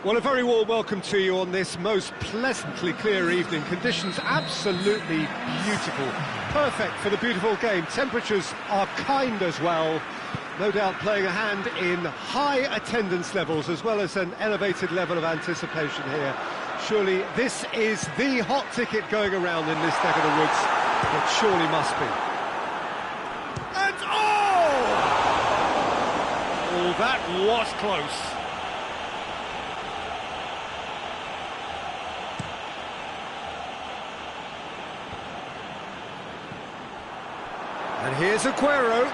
Well, a very warm welcome to you on this most pleasantly clear evening. Conditions absolutely beautiful. Perfect for the beautiful game. Temperatures are kind as well. No doubt playing a hand in high attendance levels as well as an elevated level of anticipation here. Surely this is the hot ticket going around in this neck of the woods. It surely must be. And oh, that was close. And here's Aguero.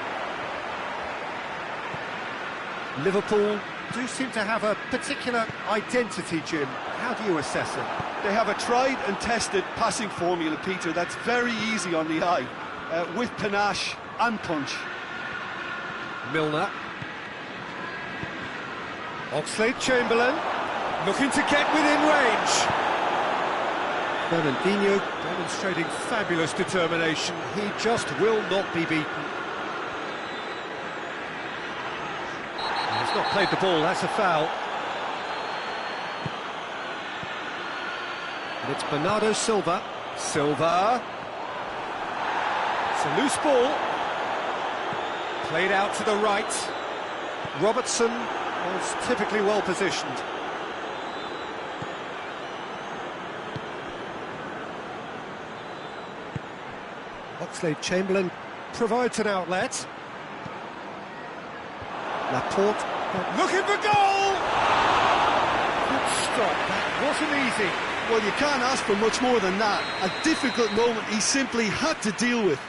Liverpool do seem to have a particular identity, Jim. How do you assess it? They have a tried and tested passing formula, Peter, that's very easy on the eye, with panache and punch. Milner. Oxlade-Chamberlain looking to get within range. Fernandinho demonstrating fabulous determination. He just will not be beaten. He's not played the ball, that's a foul. And it's Bernardo Silva. Silva. It's a loose ball. Played out to the right. Robertson was typically well positioned. Oxlade-Chamberlain provides an outlet. Laporte looking for goal! Good stop, that wasn't easy. Well, you can't ask for much more than that. A difficult moment he simply had to deal with.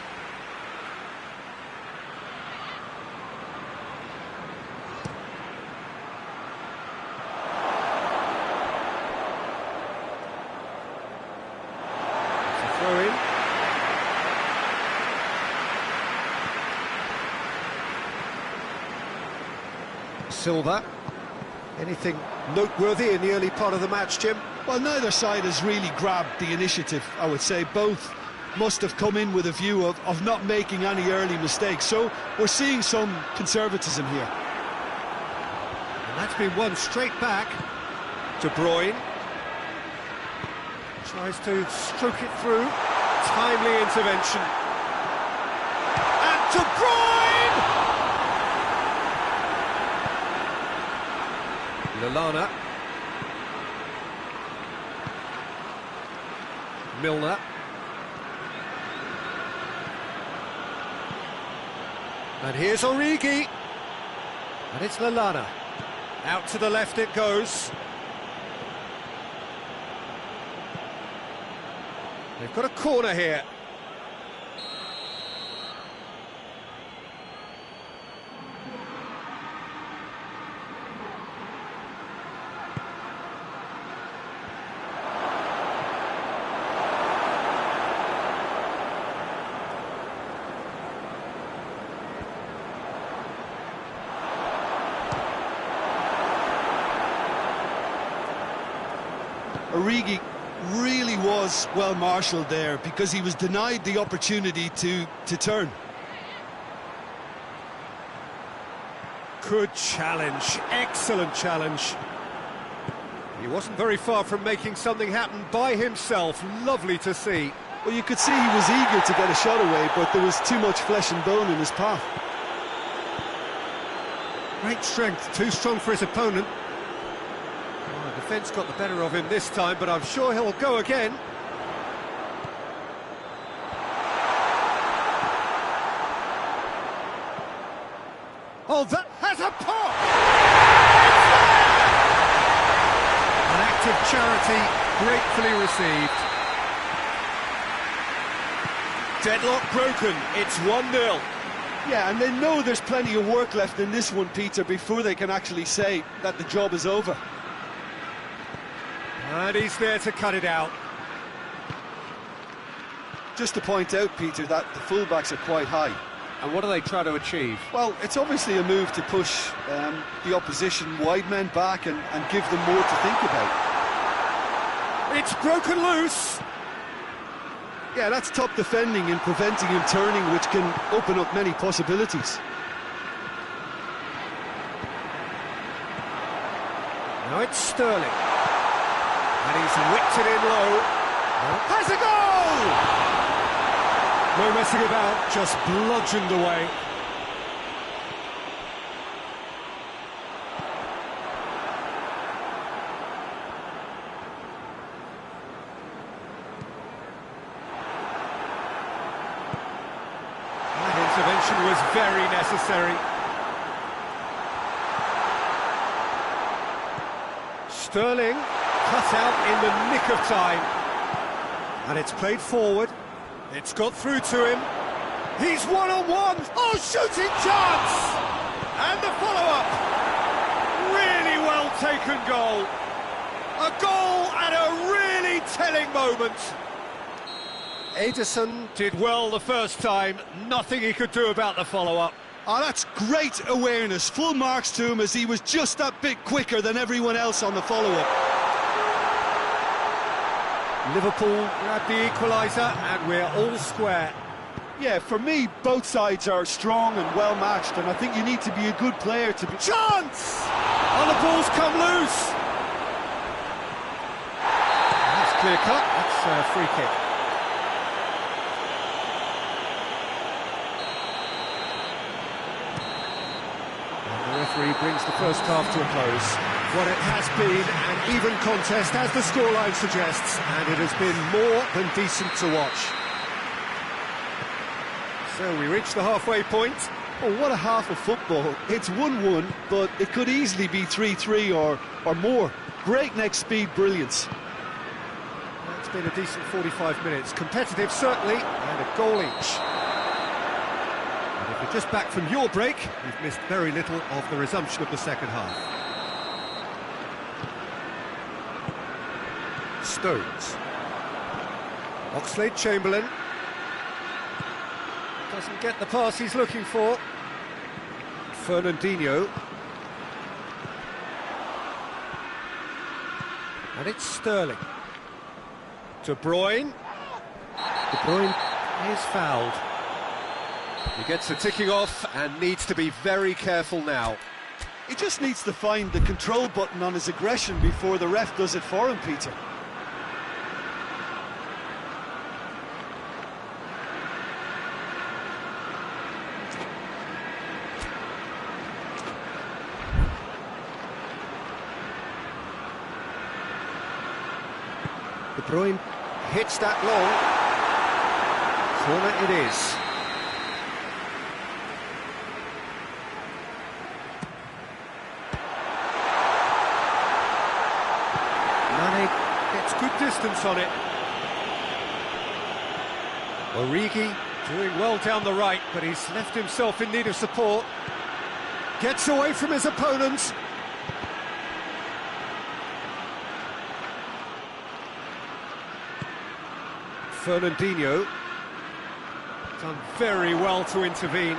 It's a throw-in. Silva. Anything noteworthy in the early part of the match, Jim? Well, neither side has really grabbed the initiative, I would say. Both must have come in with a view of not making any early mistakes. So we're seeing some conservatism here. And that's been won straight back. De Bruyne. Tries to stroke it through. Timely intervention. And De Bruyne! Lallana. Milner. And here's Origi. And it's Lallana. Out to the left it goes. They've got a corner here. Origi really was well marshalled there because he was denied the opportunity to turn. Good challenge, excellent challenge. He wasn't very far from making something happen by himself. Lovely to see. Well, you could see he was eager to get a shot away, but there was too much flesh and bone in his path. Great strength, too strong for his opponent. The defence got the better of him this time, but I'm sure he'll go again. Oh, that has a pop! An act of charity, gratefully received. Deadlock broken, it's 1-0. Yeah, and they know there's plenty of work left in this one, Peter, before they can actually say that the job is over. And he's there to cut it out. Just to point out, Peter, that the fullbacks are quite high. And what do they try to achieve? Well, it's obviously a move to push the opposition wide men back and give them more to think about. It's broken loose! Yeah, that's top defending and preventing him turning, which can open up many possibilities. Now it's Sterling. And he's whipped it in low. Has a goal! No messing about, just bludgeoned away. Intervention was very necessary. Sterling cut out in the nick of time. And it's played forward. It's got through to him. He's one-on-one. Oh, shooting chance! And the follow-up. Really well taken goal. A goal at a really telling moment. Ederson did well the first time, nothing he could do about the follow-up. Oh, that's great awareness, full marks to him as he was just that bit quicker than everyone else on the follow-up. Liverpool grabbed the equaliser and we're all square. Yeah, for me, both sides are strong and well-matched, and I think you need to be a good player to be... Chance! Oh, the ball's come loose! That's clear cut, that's a free kick. The referee brings the first half to a close. What it has been an even contest, as the scoreline suggests, and it has been more than decent to watch. So we reach the halfway point. Oh, what a half of football. It's 1-1, but it could easily be 3-3 or more. Breakneck speed brilliance. It's been a decent 45 minutes. Competitive, certainly, and a goal each. If you're just back from your break, you've missed very little of the resumption of the second half. Stones. Oxlade-Chamberlain. Doesn't get the pass he's looking for. Fernandinho. And it's Sterling. De Bruyne. De Bruyne is fouled. He gets the ticking off and needs to be very careful now. He just needs to find the control button on his aggression before the ref does it for him, Peter. De Bruyne hits that long. Corner it is. Mane gets good distance on it. Origi doing well down the right, but he's left himself in need of support. Gets away from his opponent. Fernandinho done very well to intervene.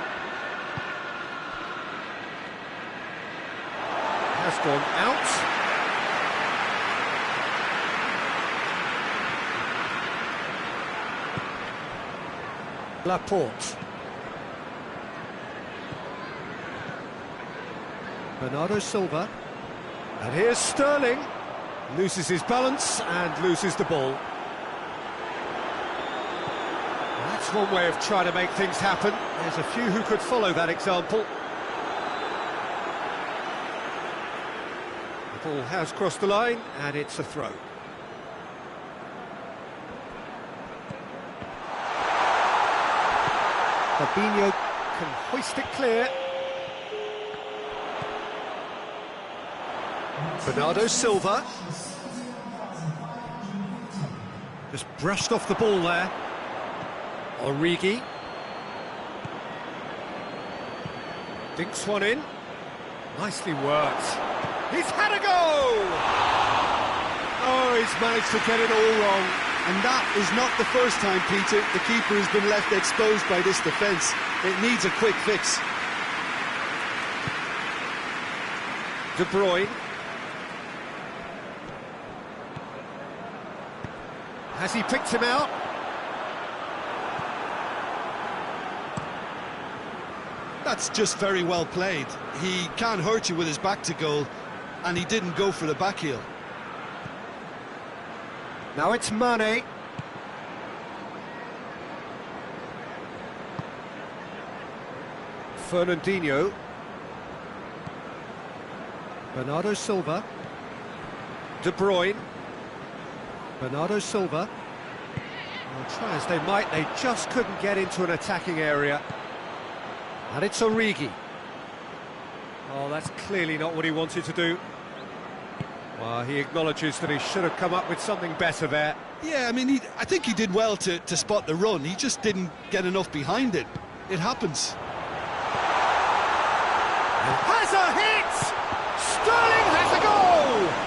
Has gone out. Laporte. Bernardo Silva. And here's Sterling. Loses his balance and loses the ball. That's one way of trying to make things happen. There's a few who could follow that example. The ball has crossed the line, and it's a throw. Fabinho can hoist it clear. Bernardo Silva. Just brushed off the ball there. Origi. Dinks one in. Nicely worked. He's had a go! Oh, he's managed to get it all wrong. And that is not the first time, Peter, the keeper has been left exposed by this defence. It needs a quick fix. De Bruyne. Has he picked him out? That's just very well played. He can't hurt you with his back to goal. and he didn't go for the back heel. Now it's Mane. Fernandinho. Bernardo Silva. De Bruyne. Bernardo Silva. Well, try as they might, they just couldn't get into an attacking area. And it's Origi. Oh, that's clearly not what he wanted to do. Well, he acknowledges that he should have come up with something better there. Yeah, I mean, I think he did well to spot the run. He just didn't get enough behind it. It happens. Has a hit! Sterling has a goal!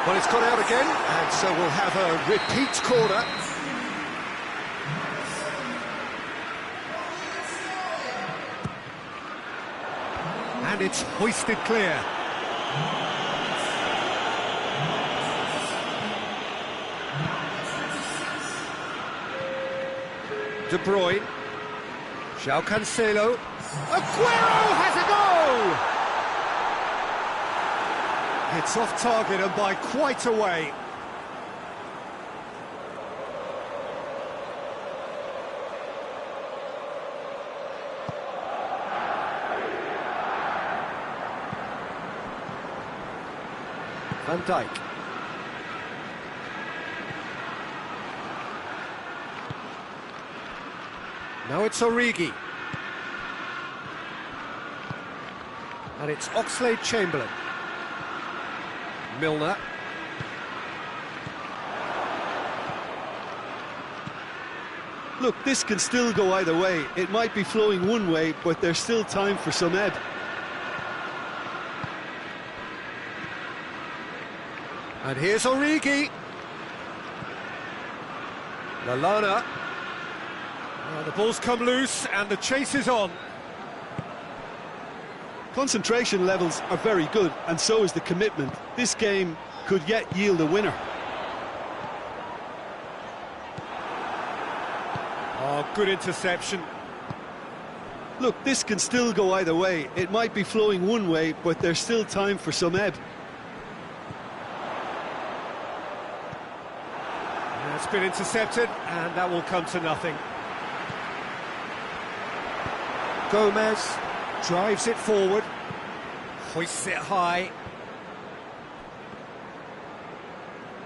Well, it's gone out again, and so we'll have a repeat corner. And it's hoisted clear. De Bruyne. João Cancelo. Aguero has a goal! It's off target and by quite a way. Van Dijk. Now it's Origi. And it's Oxlade-Chamberlain. Milner. Look, this can still go either way. It might be flowing one way, but there's still time for some ebb. And here's Origi. Lallana. The ball's come loose and the chase is on. Concentration levels are very good, and so is the commitment. This game could yet yield a winner. Oh, good interception. Look, this can still go either way. It might be flowing one way, but there's still time for some ebb. It's been intercepted, and that will come to nothing. Gomez drives it forward, hoists it high.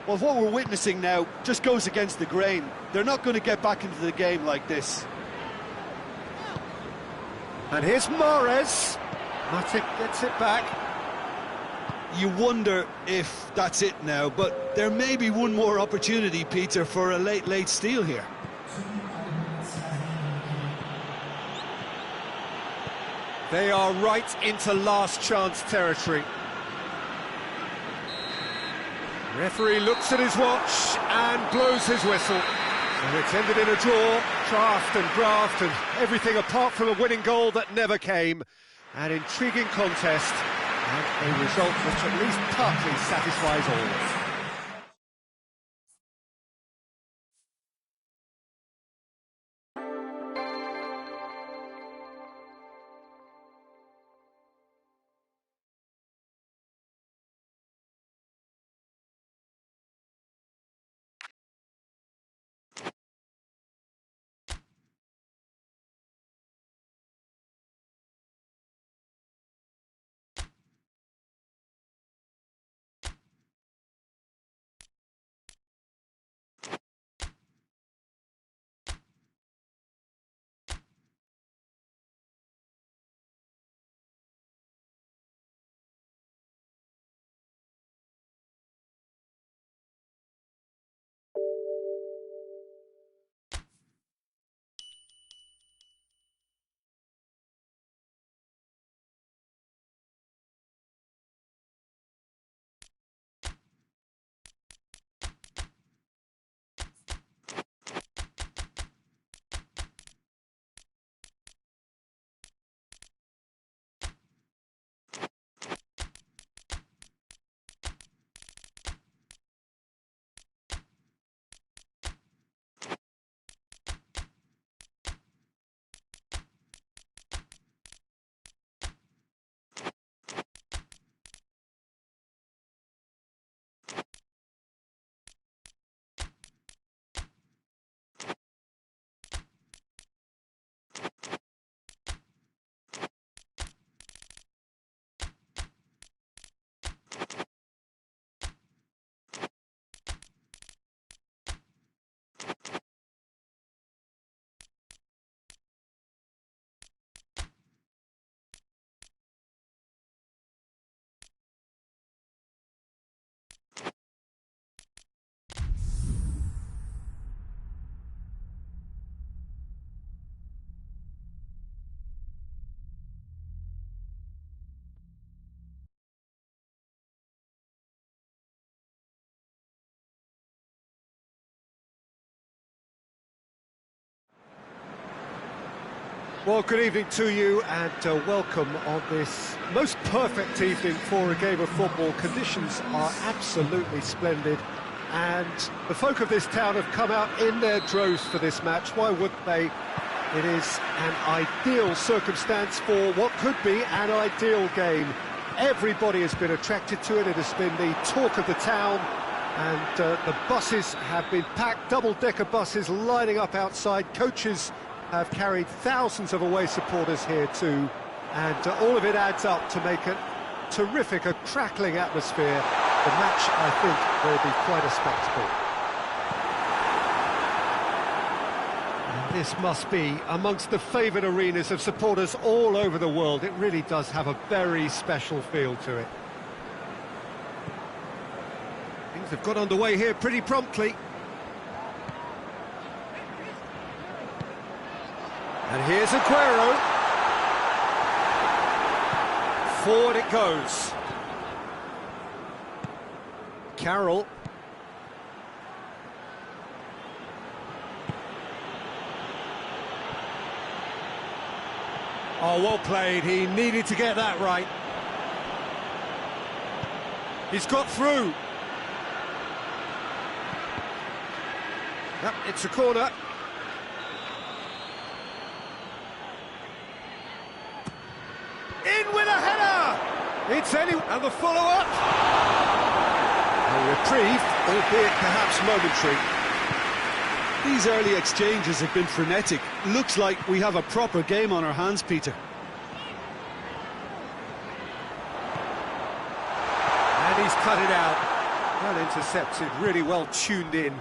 Well, what we're witnessing now just goes against the grain. They're not going to get back into the game like this. And here's Mahrez. Matip gets it back. You wonder if that's it now, but there may be one more opportunity, Peter, for a late steal here. They are right into last chance territory. Referee looks at his watch and blows his whistle. So it's ended in a draw, draft and graft and everything apart from a winning goal that never came. An intriguing contest and a result which at least partly satisfies all. Well, good evening to you and welcome on this most perfect evening for a game of football. Conditions are absolutely splendid and the folk of this town have come out in their droves for this match. Why wouldn't they? It is an ideal circumstance for what could be an ideal game. Everybody has been attracted to it. It has been the talk of the town, and the buses have been packed, double-decker buses lining up outside. Coaches have carried thousands of away supporters here too, and all of it adds up to make a terrific, a crackling atmosphere. The match, I think, will be quite a spectacle. And this must be amongst the favoured arenas of supporters all over the world. It really does have a very special feel to it. Things have got underway here pretty promptly. And here's Aguero. Forward it goes. Carroll. Oh, well played. He needed to get that right. He's got through. Yep, it's a corner. In with a header! It's and the follow-up. A reprieve, albeit perhaps momentary. These early exchanges have been frenetic. Looks like we have a proper game on our hands, Peter. And he's cut it out. Well intercepted, really well tuned in.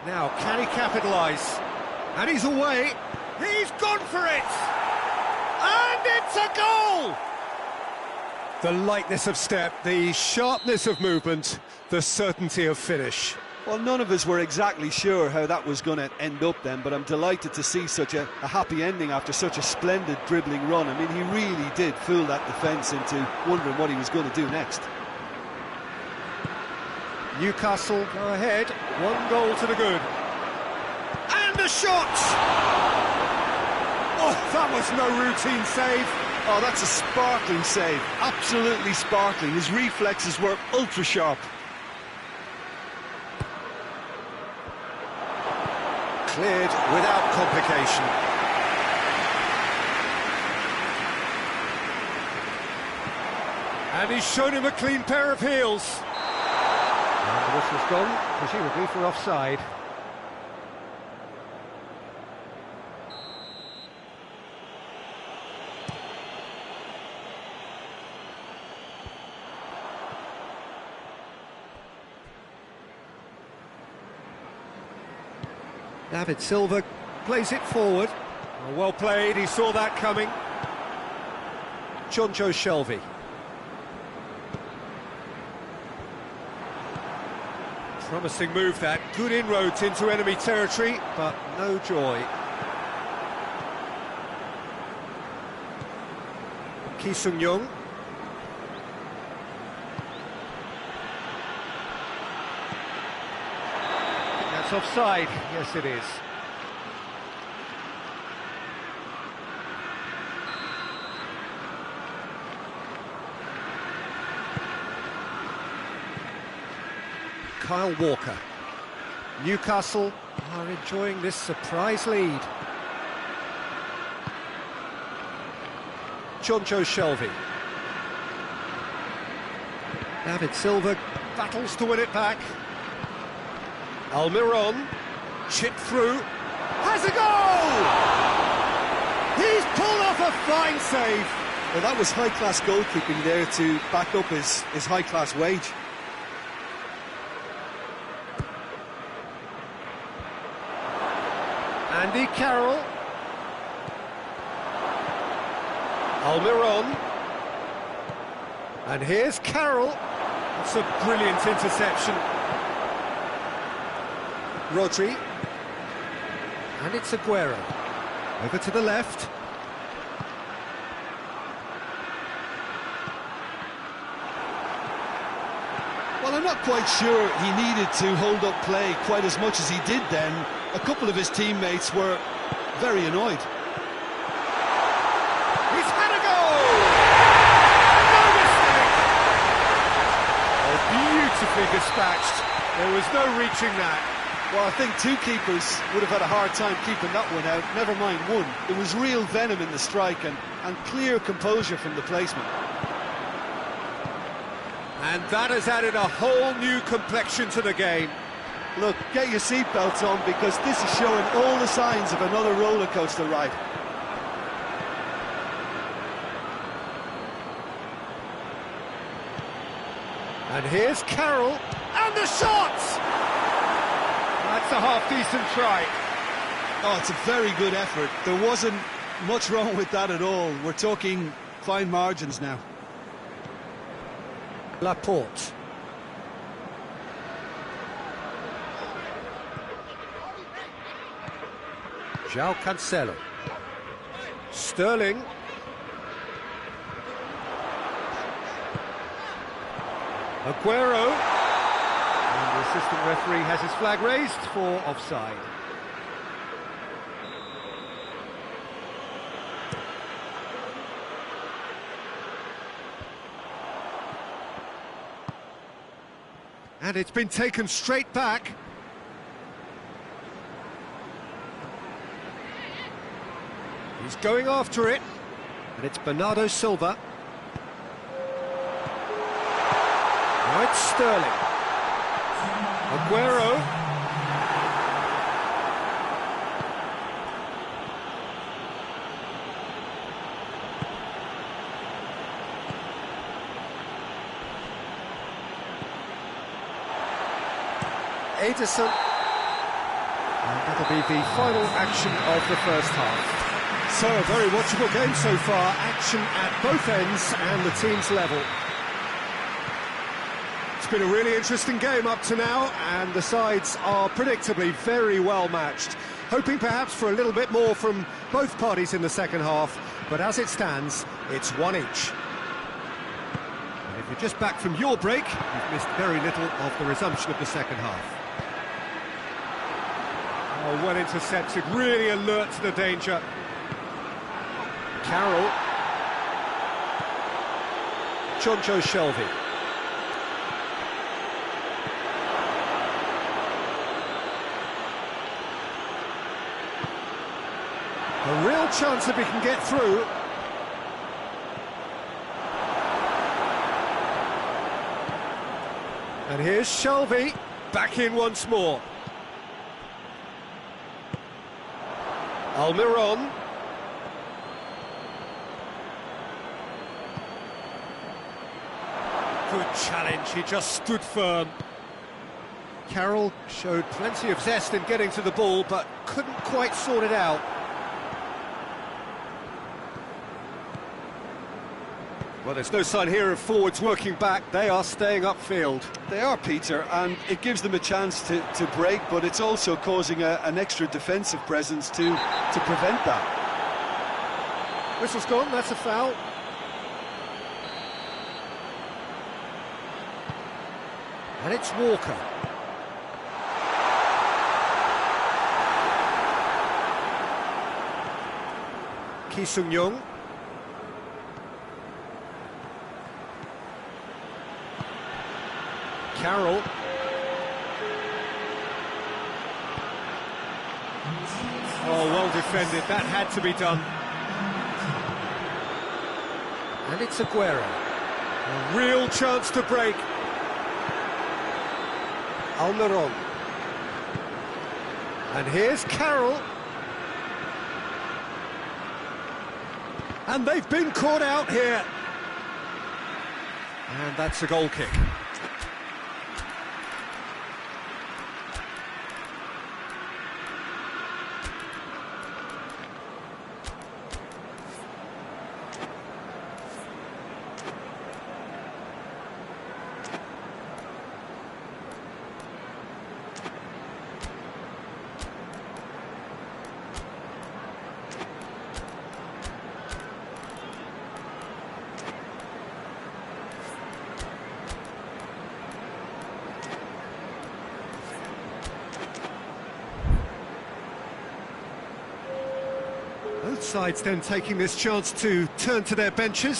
Now, can he capitalise? And he's away. He's gone for it! And it's a goal! The lightness of step, the sharpness of movement, the certainty of finish. Well, none of us were exactly sure how that was going to end up then, but I'm delighted to see such a happy ending after such a splendid dribbling run. I mean, he really did fool that defence into wondering what he was going to do next. Newcastle go ahead, 1 goal to the good. And a shot! Oh, that was no routine save. Oh, that's a sparkling save. Absolutely sparkling. His reflexes were ultra sharp. Cleared without complication. And he's shown him a clean pair of heels. And the whistle's gone, presumably for offside. David Silva plays it forward. Oh, well played, he saw that coming. Jonjo Shelvey. Promising move that, good inroads into enemy territory, but no joy. Ki Sung-young. That's offside, yes it is. Kyle Walker. Newcastle are enjoying this surprise lead. Jonjo Shelvey. David Silva battles to win it back. Almiron, chipped through, has a goal! He's pulled off a fine save. Well, that was high-class goalkeeping there to back up his high-class wage. Andy Carroll. Almiron. And here's Carroll. That's a brilliant interception. Rodri. And it's Aguero. Over to the left. Well, I'm not quite sure he needed to hold up play quite as much as he did then. a couple of his teammates were very annoyed. He's had a goal! No mistake! Oh, beautifully dispatched. There was no reaching that. Well, I think two keepers would have had a hard time keeping that one out, never mind one. It was real venom in the strike and clear composure from the placement. And that has added a whole new complexion to the game. Look, get your seatbelts on because this is showing all the signs of another roller coaster ride. And here's Carroll, and the shot! That's a half-decent try. Oh, it's a very good effort. There wasn't much wrong with that at all. We're talking fine margins now. Laporte. João Cancelo. Sterling. Aguero. And the assistant referee has his flag raised for offside. And it's been taken straight back. He's going after it, and it's Bernardo Silva. Now it's Sterling. Aguero. Ederson. And that'll be the final action of the first half. So, a very watchable game so far. Action at both ends and the team's level. It's been a really interesting game up to now, and the sides are predictably very well matched. Hoping perhaps for a little bit more from both parties in the second half, but as it stands, it's one each. And if you're just back from your break, you've missed very little of the resumption of the second half. Oh, well intercepted, really alert to the danger. Carroll. Jonjo Shelvey. A real chance if he can get through. And here's Shelvey, back in once more. Almiron. Good challenge, he just stood firm. Carroll showed plenty of zest in getting to the ball, but couldn't quite sort it out. Well, there's no sign here of forwards working back. They are staying upfield. They are, Peter, and it gives them a chance to break, but it's also causing an extra defensive presence to prevent that. Whistle's gone, that's a foul. And it's Walker. Ki Sung-young. Carroll. Oh, well defended, that had to be done. And it's Aguero. A real chance to break. Almiron. And here's Carroll. And they've been caught out here. And that's a goal kick. Both sides then taking this chance to turn to their benches.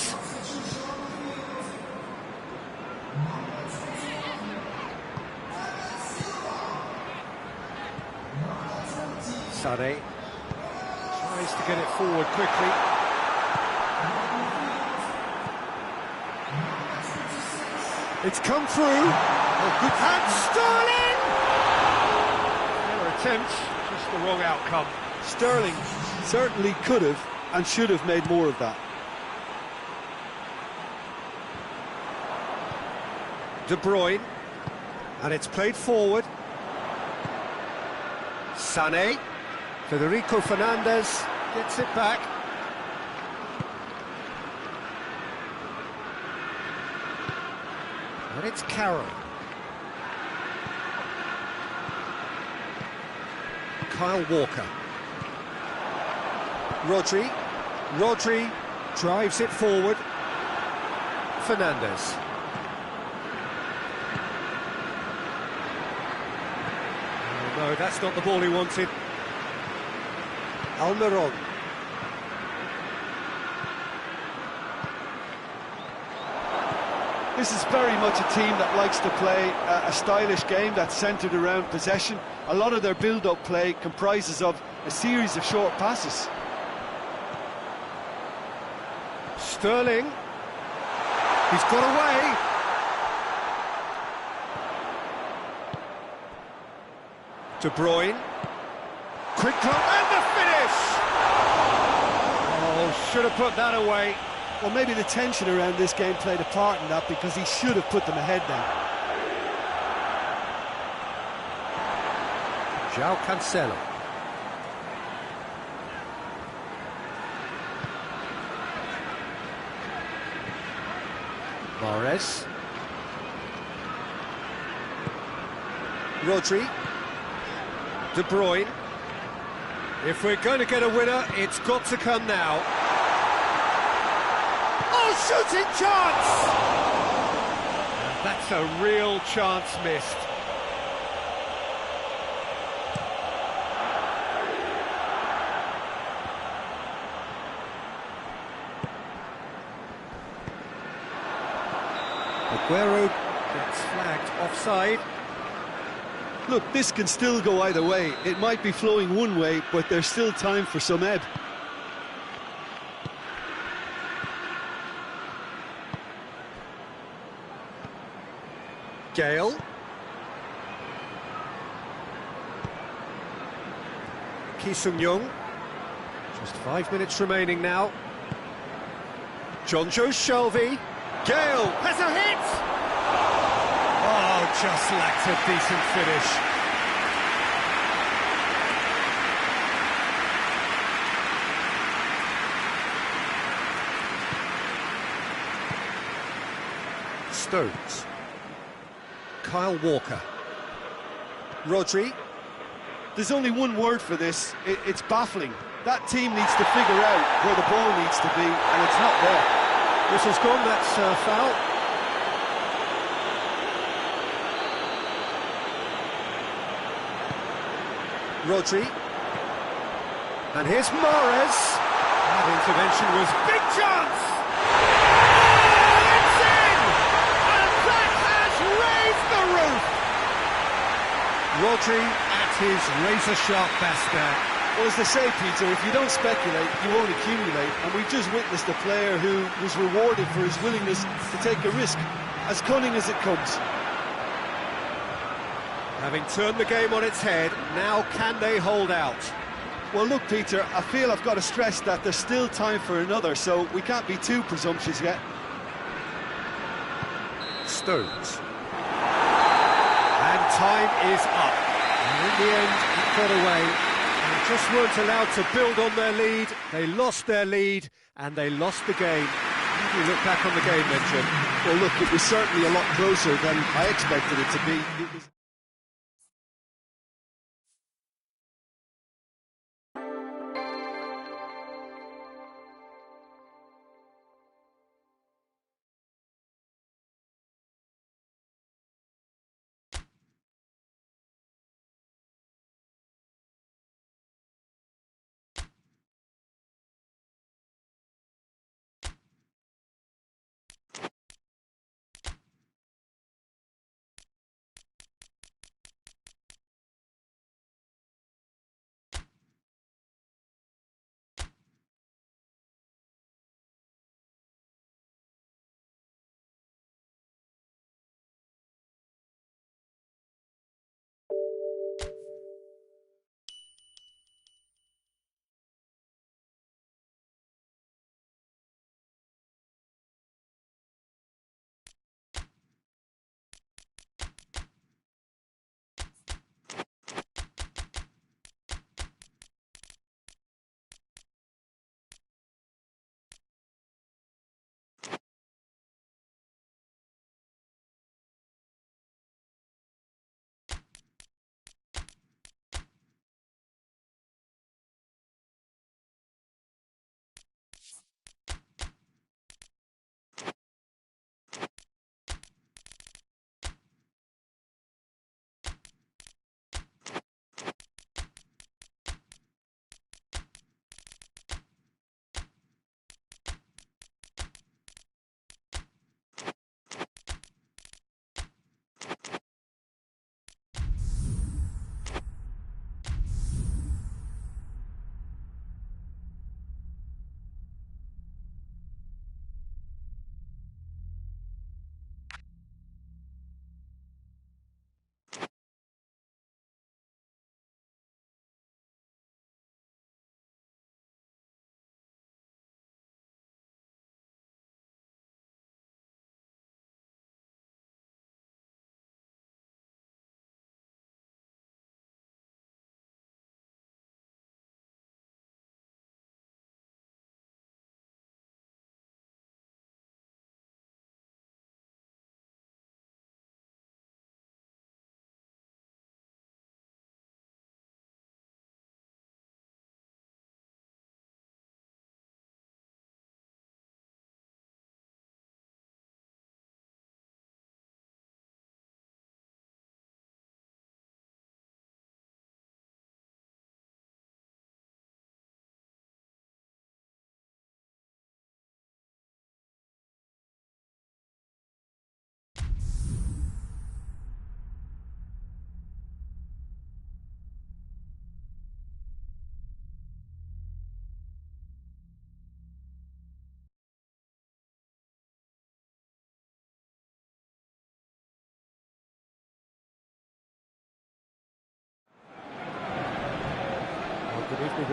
Sane tries to get it forward quickly. It's come through. Oh, good. And Sterling! Their attempt, just the wrong outcome. Sterling certainly could have and should have made more of that. De Bruyne, and it's played forward. Sané, Federico Fernandez gets it back. And it's Carroll. Kyle Walker. Rodri drives it forward. Fernandez. Oh, no, that's not the ball he wanted. Almiron. This is very much a team that likes to play a stylish game that's centred around possession. A lot of their build-up play comprises of a series of short passes. Sterling. He's got away. De Bruyne. Quick drop and the finish! Oh, should have put that away. Well, maybe the tension around this game played a part in that, because he should have put them ahead then. João Cancelo. Mahrez. Rodri. De Bruyne. If we're going to get a winner, it's got to come now. Oh, shooting chance! That's a real chance missed. Aguero gets flagged offside. Look, this can still go either way. It might be flowing one way, but there's still time for some ebb. Gale. Ki Sung-young. Just 5 minutes remaining now. Jonjo Shelvey. Gale has a hit! Oh, just lacked a decent finish. Stones. Kyle Walker. Rodri. There's only one word for this. It's baffling. That team needs to figure out where the ball needs to be, and it's not there. Whistle's gone, that's foul. Rodri. And here's Mahrez. That intervention was big chance! Oh, it's in! And that has raised the roof! Rodri at his razor-sharp best there. Well, as they say, Peter, if you don't speculate, you won't accumulate. And we've just witnessed a player who was rewarded for his willingness to take a risk, as cunning as it comes. Having turned the game on its head, now can they hold out? Well, look, Peter, I feel I've got to stress that there's still time for another, so we can't be too presumptuous yet. Stones. And time is up. And in the end, it got away. They just weren't allowed to build on their lead. They lost their lead, and they lost the game. How do you look back on the game, then, Jim? Well, look, it was certainly a lot closer than I expected it to be. It was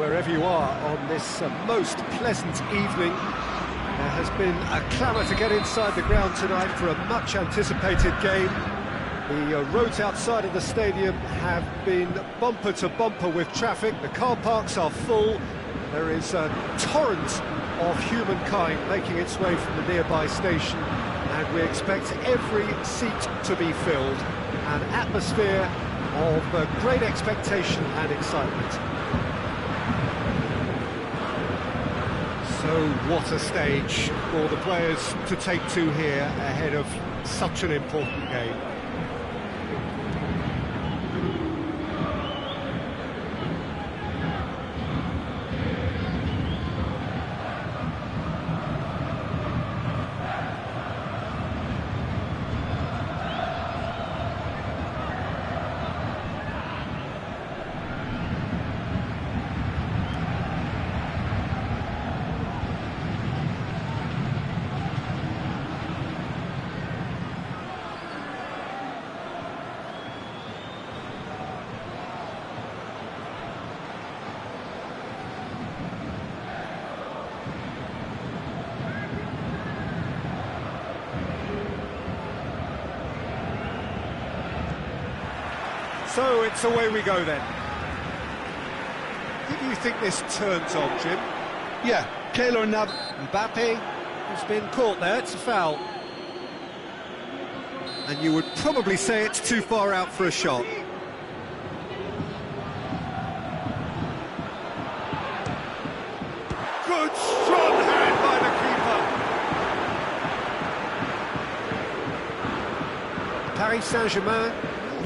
wherever you are on this most pleasant evening. There has been a clamour to get inside the ground tonight for a much-anticipated game. The roads outside of the stadium have been bumper to bumper with traffic. The car parks are full. There is a torrent of humankind making its way from the nearby station, and we expect every seat to be filled. An atmosphere of great expectation and excitement. So what a stage for the players to take to here ahead of such an important game. So it's away we go then. Who do you think this turns on, Jim? Yeah, Keylor Navas. Mbappe has been caught there, it's a foul. And you would probably say it's too far out for a shot. Good strong hand by the keeper. Paris Saint-Germain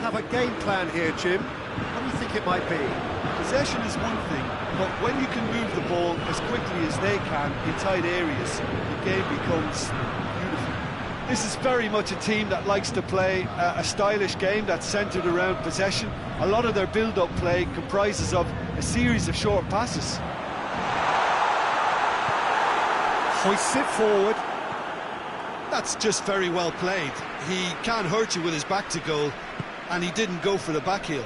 have a game plan here, Jim. What do you think it might be? Possession is one thing, but when you can move the ball as quickly as they can in tight areas, the game becomes beautiful. This is very much a team that likes to play a stylish game that's centred around possession. A lot of their build-up play comprises of a series of short passes. Hoists it forward. That's just very well played. He can't hurt you with his back to goal, and he didn't go for the back heel.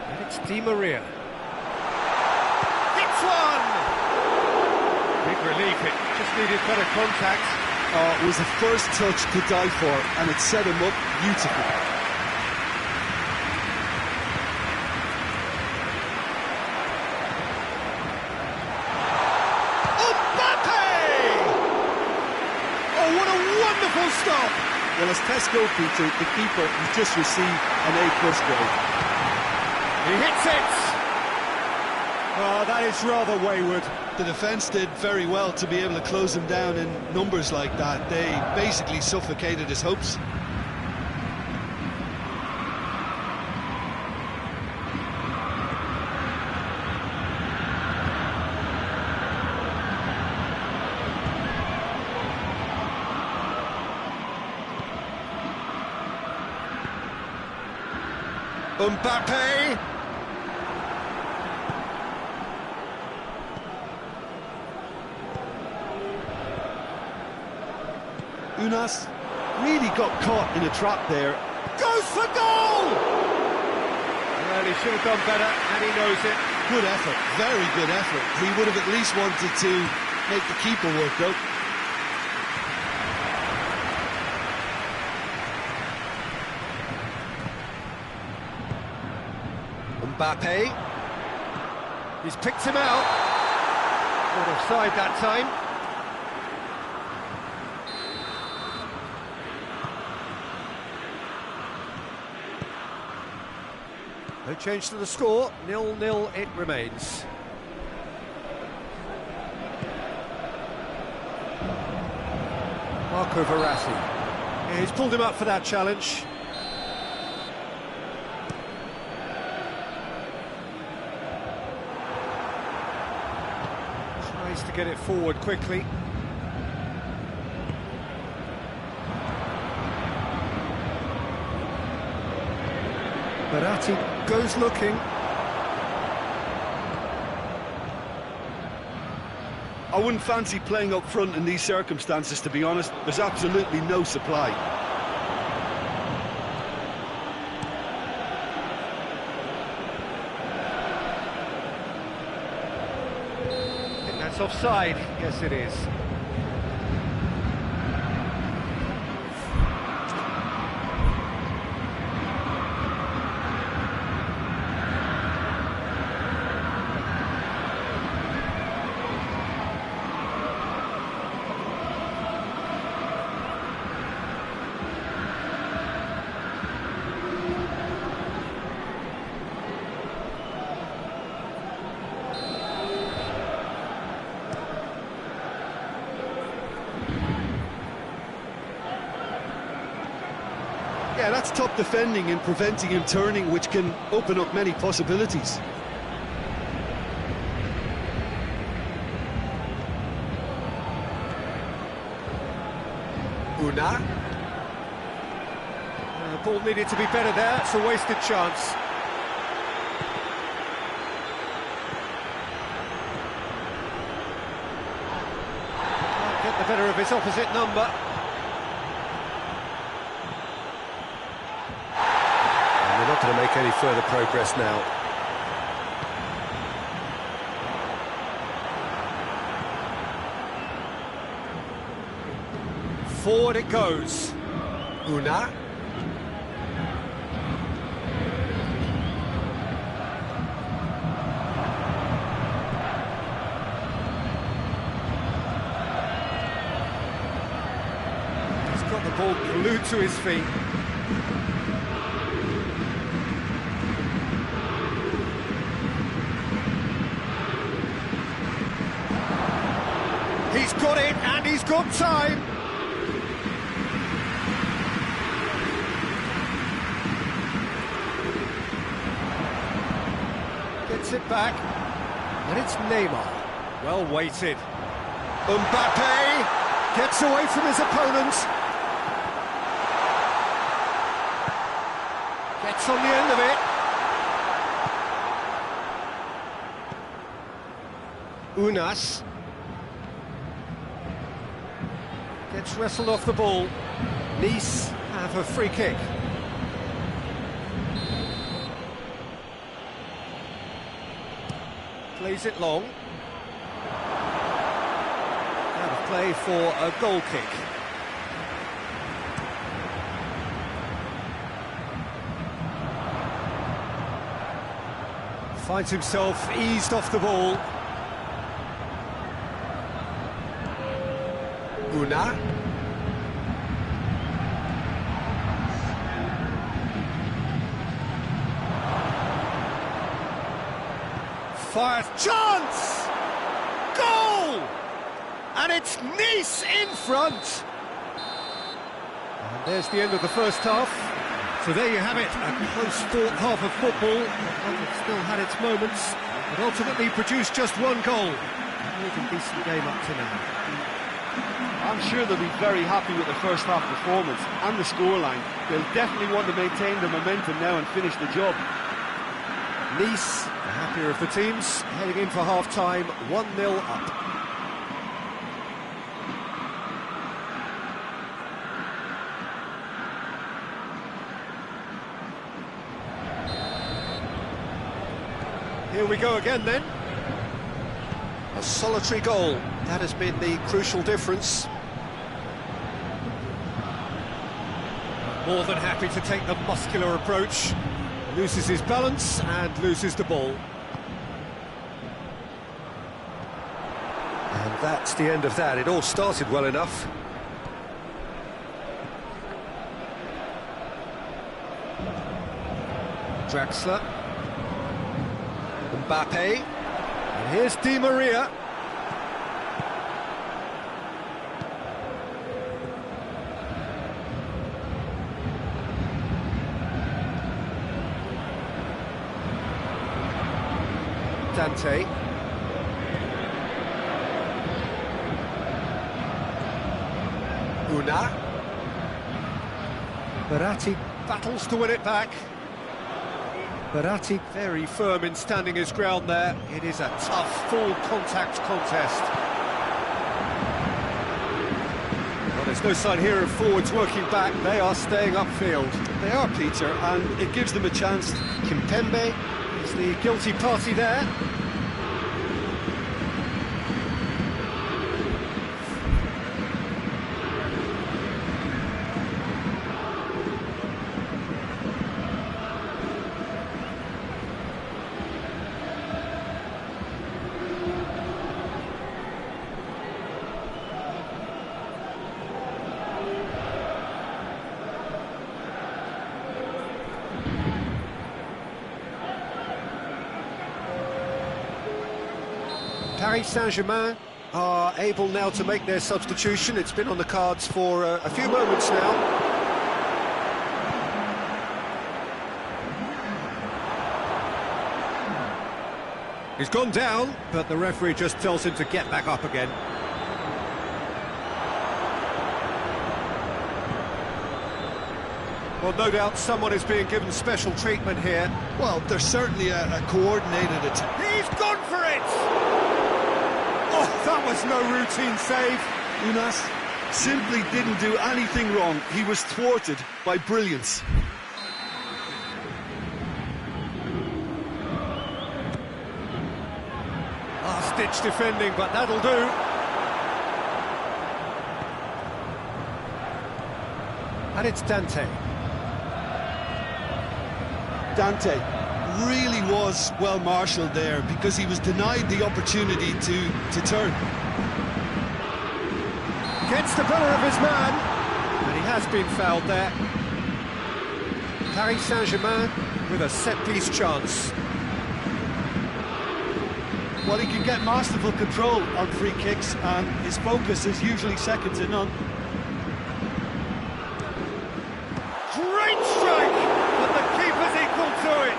And it's Di Maria. Hits one! Big relief, it just needed better contact. It was the first touch to die for, and it set him up beautifully. Stop! Well, as Tesco featured, the keeper has just received an A+ grade. He hits it! Oh, that is rather wayward. The defence did very well to be able to close him down in numbers like that. They basically suffocated his hopes. Mbappe! Unas really got caught in a trap there. Goes for goal! Well, he should have done better, and he knows it. Good effort, very good effort. He would have at least wanted to make the keeper work, though. Mbappe, he's picked him out. Not offside that time. No change to the score, 0-0 it remains. Marco Verratti. Yeah, he's pulled him up for that challenge. Tries to get it forward quickly. Verratti goes looking. I wouldn't fancy playing up front in these circumstances, to be honest. There's absolutely no supply. That's offside. Yes, it is. Yeah, that's top defending and preventing him turning, which can open up many possibilities. Una. The ball needed to be better there. It's a wasted chance. Can't get the better of his opposite number. They're not going to make any further progress now. Forward it goes. Una. He's got the ball glued to his feet. He's got it, and he's got time. Gets it back, and it's Neymar. Well weighted. Mbappe gets away from his opponent. Gets on the end of it. Unas. Gets wrestled off the ball. Nice have a free kick. Plays it long. Out of play for a goal kick. Finds himself eased off the ball. Una. Fires, chance! Goal! And it's Nice in front! And there's the end of the first half. So there you have it, a close-fought half of football. It still had its moments, but ultimately produced just one goal. A really decent game up to now. I'm sure they'll be very happy with the first half performance and the scoreline. They'll definitely want to maintain the momentum now and finish the job. Nice, the happier of the teams, heading in for half-time, 1-0 up. Here we go again then. A solitary goal, that has been the crucial difference. More than happy to take the muscular approach. Loses his balance and loses the ball. And that's the end of that. It all started well enough. Draxler. Mbappe. And here's Di Maria. Dante. Una. Verratti battles to win it back. Verratti very firm in standing his ground there. It is a tough, full contact contest. Well, there's no sign here of forwards working back. They are staying upfield. They are, Peter, and it gives them a chance. Kimpembe is the guilty party there. Paris Saint-Germain are able now to make their substitution. It's been on the cards for a few moments now. He's gone down, but the referee just tells him to get back up again. Well, no doubt someone is being given special treatment here. Well, there's certainly a coordinated attack. He's gone for it! Oh, that was no routine save. Ounas simply didn't do anything wrong. He was thwarted by brilliance. Last-ditch defending, but that'll do. And it's Dante. Dante really was well marshalled there because he was denied the opportunity to turn. Gets the better of his man, and he has been fouled there. Paris Saint-Germain with a set-piece chance. Well, he can get masterful control on free kicks, and his focus is usually second to none. Great strike, but the keeper's equal to it.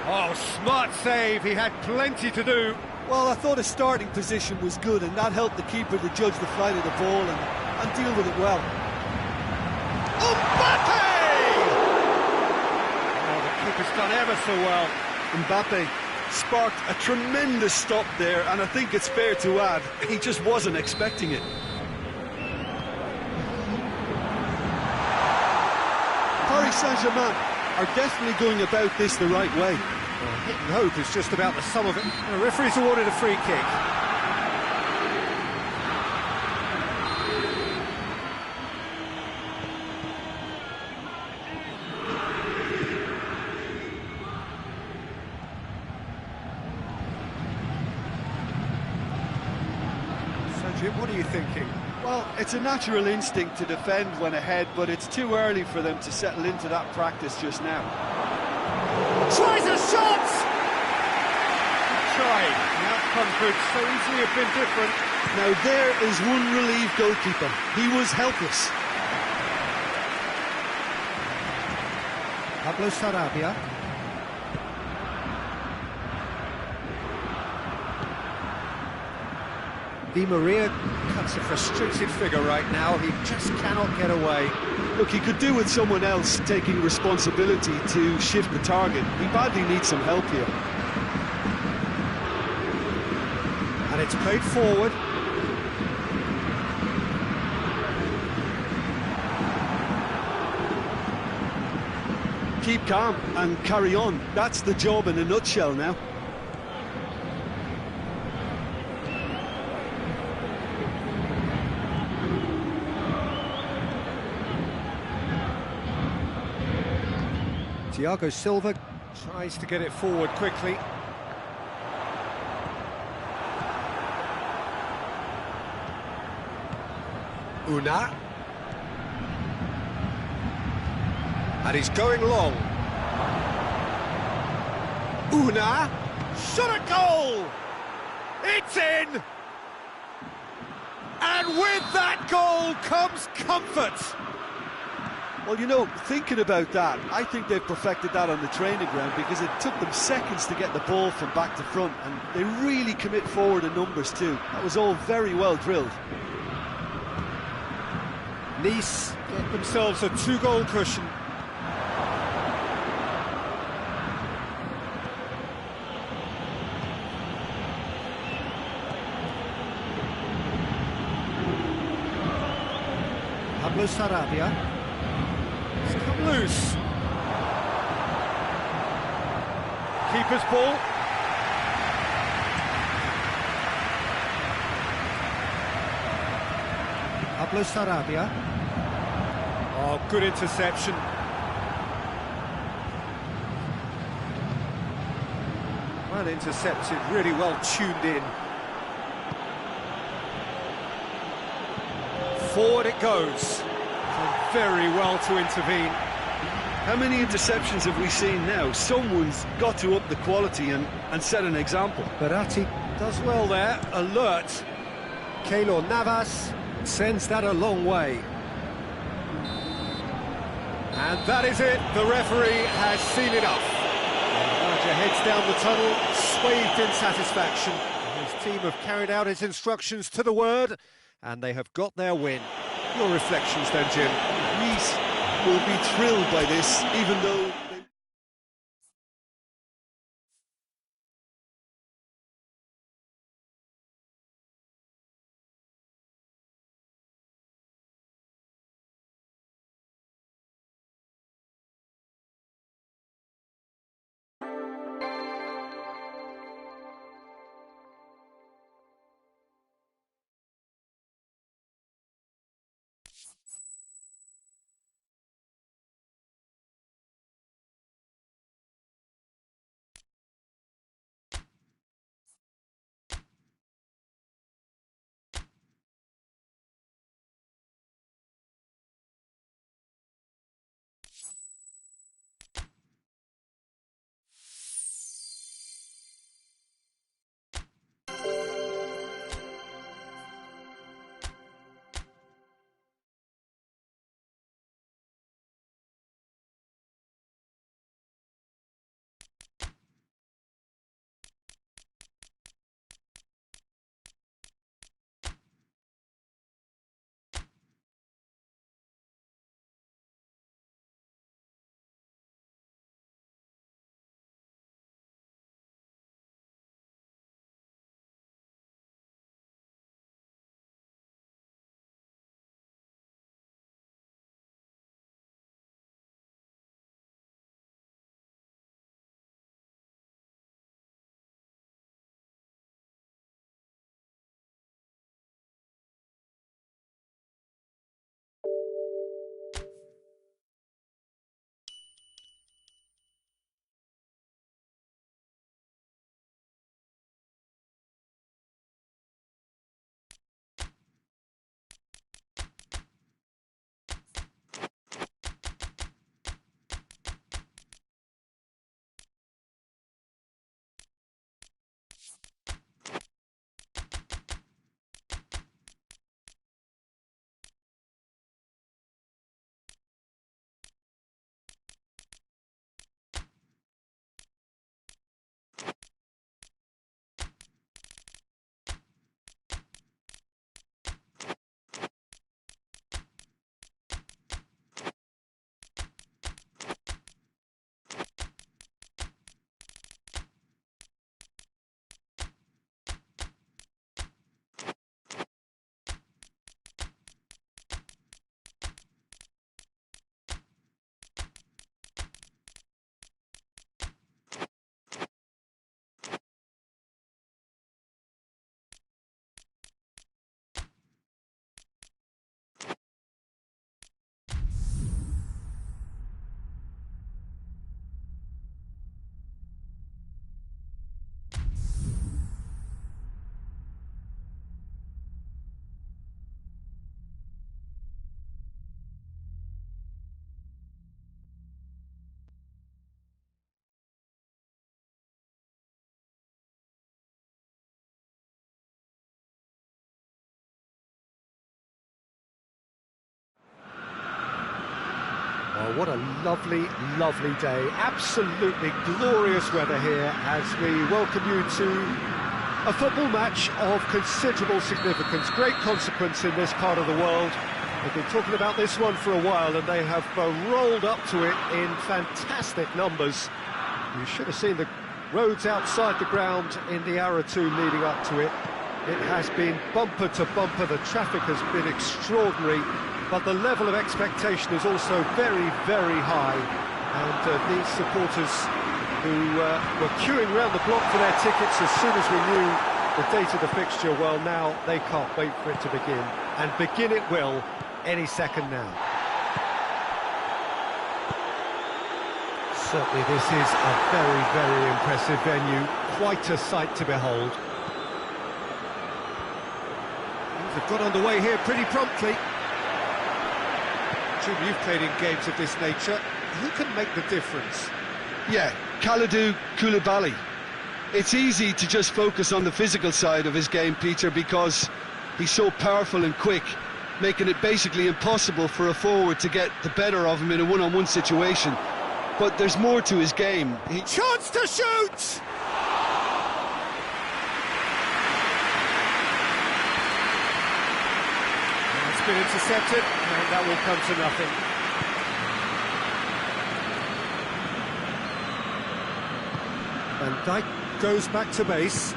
Oh, smart save, he had plenty to do. Well, I thought his starting position was good, and that helped the keeper to judge the flight of the ball and deal with it well. Mbappe! Oh, the keeper's done ever so well. Mbappe sparked a tremendous stop there, and I think it's fair to add, he just wasn't expecting it. Paris Saint-Germain are definitely going about this the right way. Well, hit and hope is just about the sum of it. The referee's awarded a free kick. So, Jim, what are you thinking? Well, it's a natural instinct to defend when ahead, but it's too early for them to settle into that practice just now. Tries a shot! Tried. The outcome could so easily have been different. Now there is one relieved goalkeeper. He was helpless. Pablo Sarabia. Di Maria cuts a frustrated figure right now. He just cannot get away. Look, he could do with someone else taking responsibility to shift the target. He badly needs some help here. And it's played forward. Keep calm and carry on. That's the job in a nutshell now. Thiago Silva tries to get it forward quickly. Una. And he's going long. Una. Shot a goal! It's in! And with that goal comes comfort. Well, you know, thinking about that, I think they've perfected that on the training ground because it took them seconds to get the ball from back to front, and they really commit forward in numbers too. That was all very well drilled. Nice get themselves a two-goal cushion. Pablo Sarabia. It's come loose. Keeper's ball. Pablo Sarabia. Oh, good interception. Well intercepted, really well tuned in. Forward it goes. Done very well to intervene. How many interceptions have we seen now? Someone's got to up the quality and set an example. Verratti Does well there, alert. Keylor Navas sends that a long way. And that is it, the referee has seen enough. Manager heads down the tunnel, swathed in satisfaction. His team have carried out his instructions to the word, and they have got their win. Your reflections then, Jim? Nice will be thrilled by this, even though... Oh, what a lovely, lovely day. Absolutely glorious weather here as we welcome you to a football match of considerable significance, great consequence in this part of the world. We've been talking about this one for a while and they have rolled up to it in fantastic numbers. You should have seen the roads outside the ground in the hour or two leading up to it. It has been bumper to bumper, the traffic has been extraordinary, but the level of expectation is also very, very high. And these supporters who were queuing around the block for their tickets as soon as we knew the date of the fixture, well, now they can't wait for it to begin. And begin it will any second now. Certainly this is a very, very impressive venue, quite a sight to behold. They've got underway here pretty promptly. Jim, you've played in games of this nature. Who can make the difference? Yeah, Kalidou Koulibaly. It's easy to just focus on the physical side of his game, Peter, because he's so powerful and quick, making it basically impossible for a forward to get the better of him in a one-on-one situation. But there's more to his game. Chance to shoot! It's been intercepted, and that will come to nothing. Van Dijk goes back to base.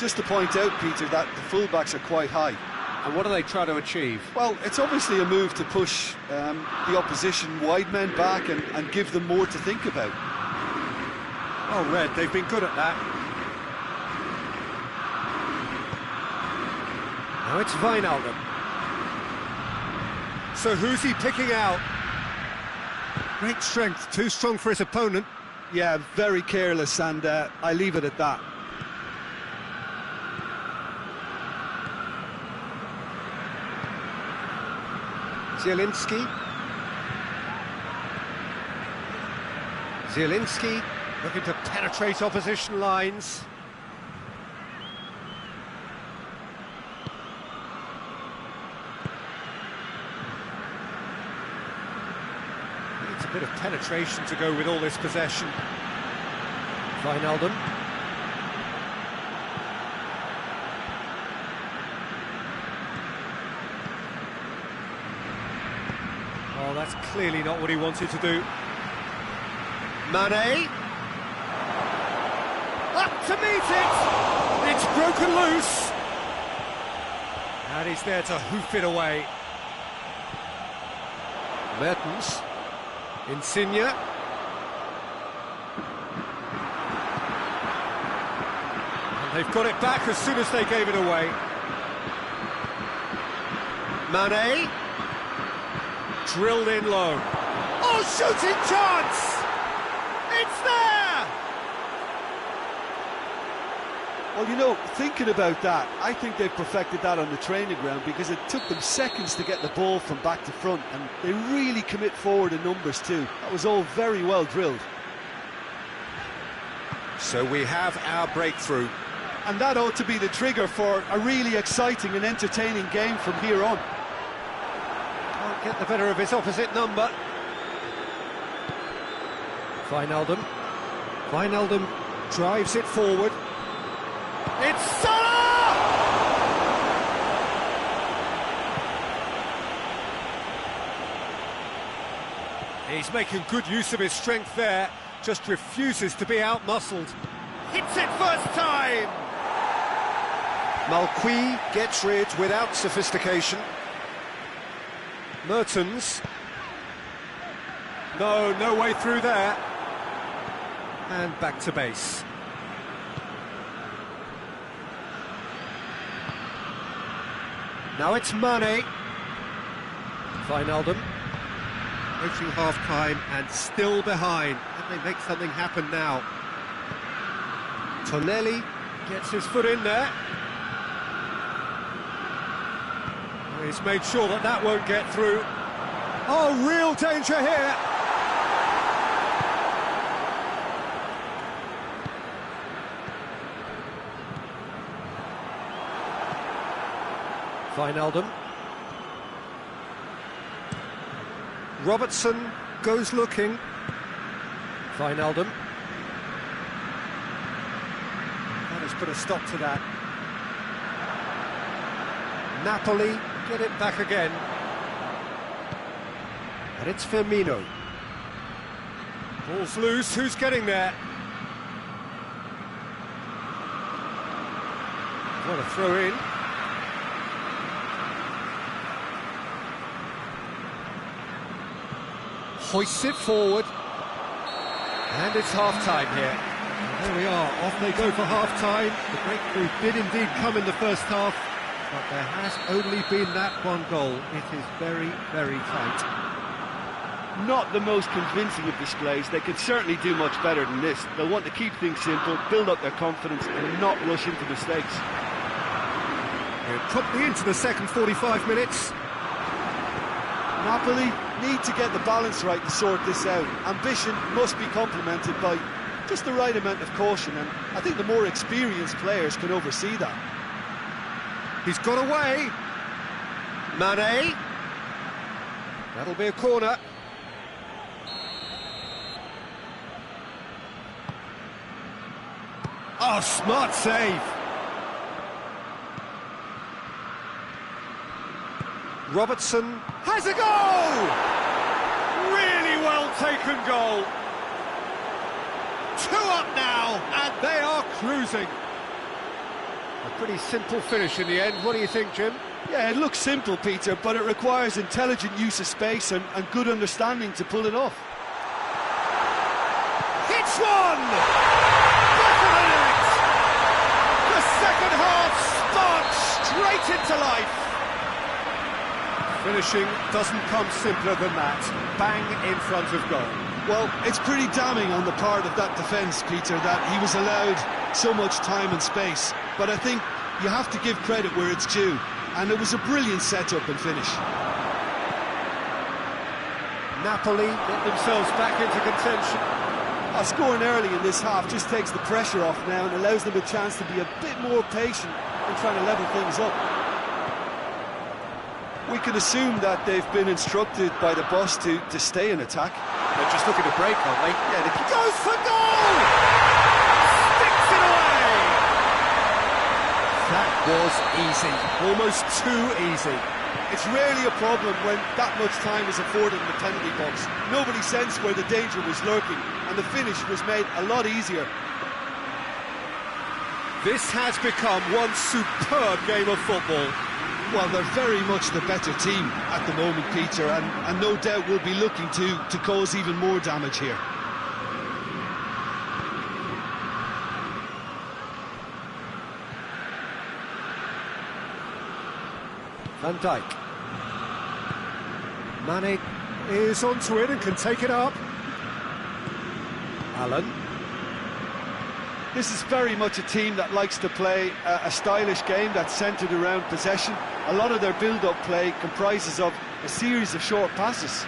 Just to point out, Peter, that the fullbacks are quite high. And what do they try to achieve? Well, it's obviously a move to push the opposition wide men back and give them more to think about. Oh, Red, they've been good at that. Now it's Wijnaldum. So who's he picking out? Great strength, too strong for his opponent. Yeah, very careless, and I leave it at that. Zielinski. Zielinski looking to penetrate opposition lines. Needs a bit of penetration to go with all this possession. Wijnaldum. Oh, that's clearly not what he wanted to do. Mane. Up to meet it! It's broken loose! And he's there to hoof it away. Mertens. Insigne. And they've got it back as soon as they gave it away. Mane. Drilled in low. Oh, shooting chance! It's there! Well, you know, thinking about that, I think they've perfected that on the training ground, because it took them seconds to get the ball from back to front, and they really commit forward in numbers too. That was all very well drilled. So we have our breakthrough. And that ought to be the trigger for a really exciting and entertaining game from here on. Can't get the better of his opposite number. Wijnaldum. Wijnaldum drives it forward. It's Salah! He's making good use of his strength there, just refuses to be out-muscled. Hits it first time! Malqui gets rid without sophistication. Mertens. No way through there. And back to base. Now it's Mane. Wijnaldum. Approaching half-time and still behind. Can they make something happen now? Tonelli gets his foot in there. He's made sure that that won't get through. Oh, real danger here. Wijnaldum. Robertson goes looking. Wijnaldum. That has put a stop to that. Napoli get it back again. And it's Firmino. Ball's loose, who's getting there? What a throw in. Hoists it forward. And it's half-time here. And there we are, off they go for half-time. The breakthrough did indeed come in the first half, but there has only been that one goal. It is very, very tight. Not the most convincing of displays. They could certainly do much better than this. They'll want to keep things simple, build up their confidence and not rush into mistakes. We're promptly into the second 45 minutes. Napoli need to get the balance right to sort this out. Ambition must be complemented by Just the right amount of caution, and I think the more experienced players can oversee that. He's got away. Mane. That'll be a corner. Oh, smart save. Robertson has a goal! Really well taken goal. 2 up now, and they are cruising. A pretty simple finish in the end. What do you think, Jim? Yeah, it looks simple, Peter, but it requires intelligent use of space and good understanding to pull it off. Hits one! Back of the net! The second half sparks straight into life. Finishing doesn't come simpler than that. Bang in front of goal. Well, it's pretty damning on the part of that defence, Peter, that he was allowed so much time and space. But I think you have to give credit where it's due, and it was a brilliant setup and finish. Napoli get themselves back into contention. Scoring early in this half just takes the pressure off now and allows them a chance to be a bit more patient in trying to level things up. We can assume that they've been instructed by the boss to stay in attack. They're just looking to break, aren't they? Yeah, he goes for goal! Sticks it away! That was easy, almost too easy. It's rarely a problem when that much time is afforded in the penalty box. Nobody sensed where the danger was lurking, and the finish was made a lot easier. This has become one superb game of football. Well, they're very much the better team at the moment, Peter, and no doubt will be looking to cause even more damage here. Van Dijk. Mane is onto it and can take it up. Allen. This is very much a team that likes to play a stylish game that's centred around possession. A lot of their build-up play comprises of a series of short passes.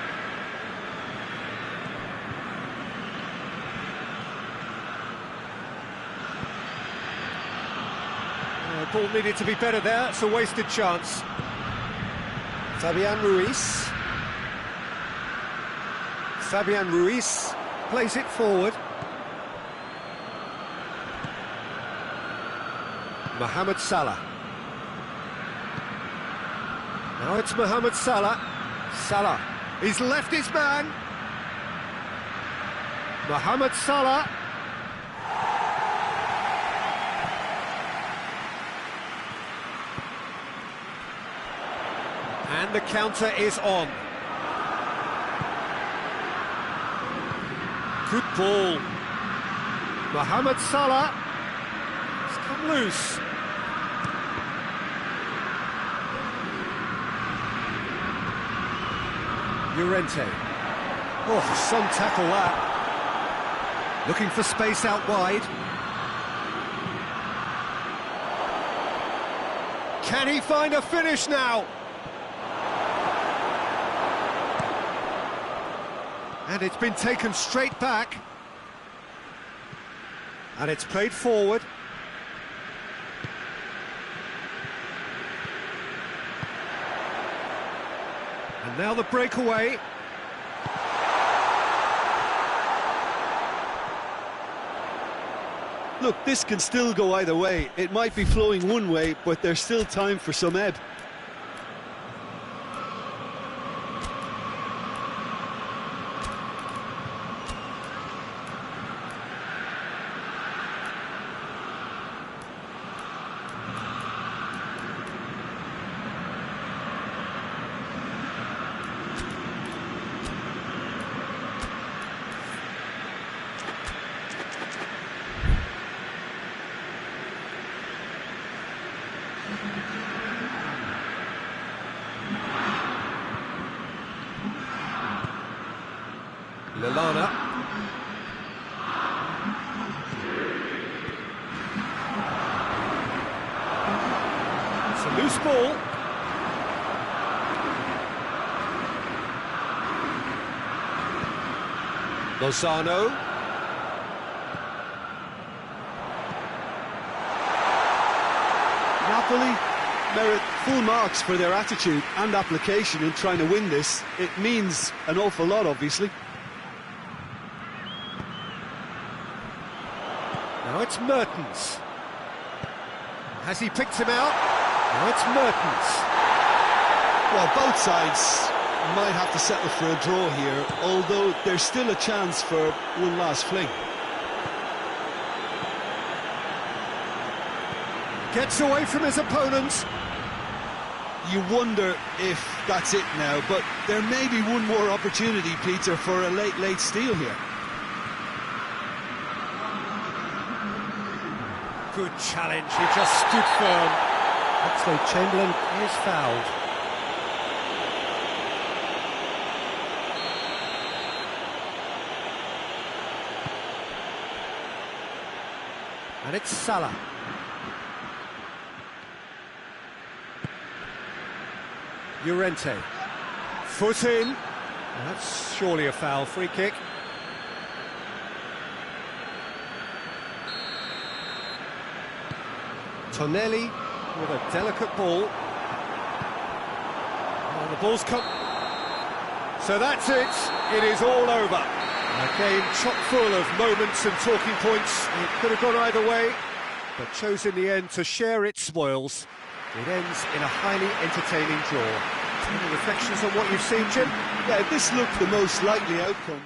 Ball needed to be better there, it's a wasted chance. Fabian Ruiz. Fabian Ruiz plays it forward. Mohamed Salah. Now it's Mohamed Salah. Salah. He's left his man. Mohamed Salah. And the counter is on. Good ball. Mohamed Salah. It's come loose. Llorente. Oh, some tackle that. Looking for space out wide. Can he find a finish now? And it's been taken straight back. And it's played forward. And now the breakaway. Look, this can still go either way. It might be flowing one way, but there's still time for some ebb. Lallana. It's a loose ball. Lozano. fully merit full marks for their attitude and application in trying to win this. It means an awful lot, obviously. Now it's Mertens. Has he picked him out? Now it's Mertens. Well, both sides might have to settle for a draw here, although there's still a chance for one last fling. Gets away from his opponent. You wonder if that's it now, but there may be one more opportunity, Peter, for a late steal here. Good challenge, he just stood firm. Oxlade-Chamberlain is fouled. And it's Salah. Llorente. Foot in. That's surely a foul. Free kick. Tonelli with a delicate ball. Oh, the ball's come. So that's it. It is all over. A game chock full of moments and talking points. It could have gone either way, but chose in the end to share its spoils. It ends in a highly entertaining draw. Any reflections on what you've seen, Jim? Yeah, this looked the most likely outcome.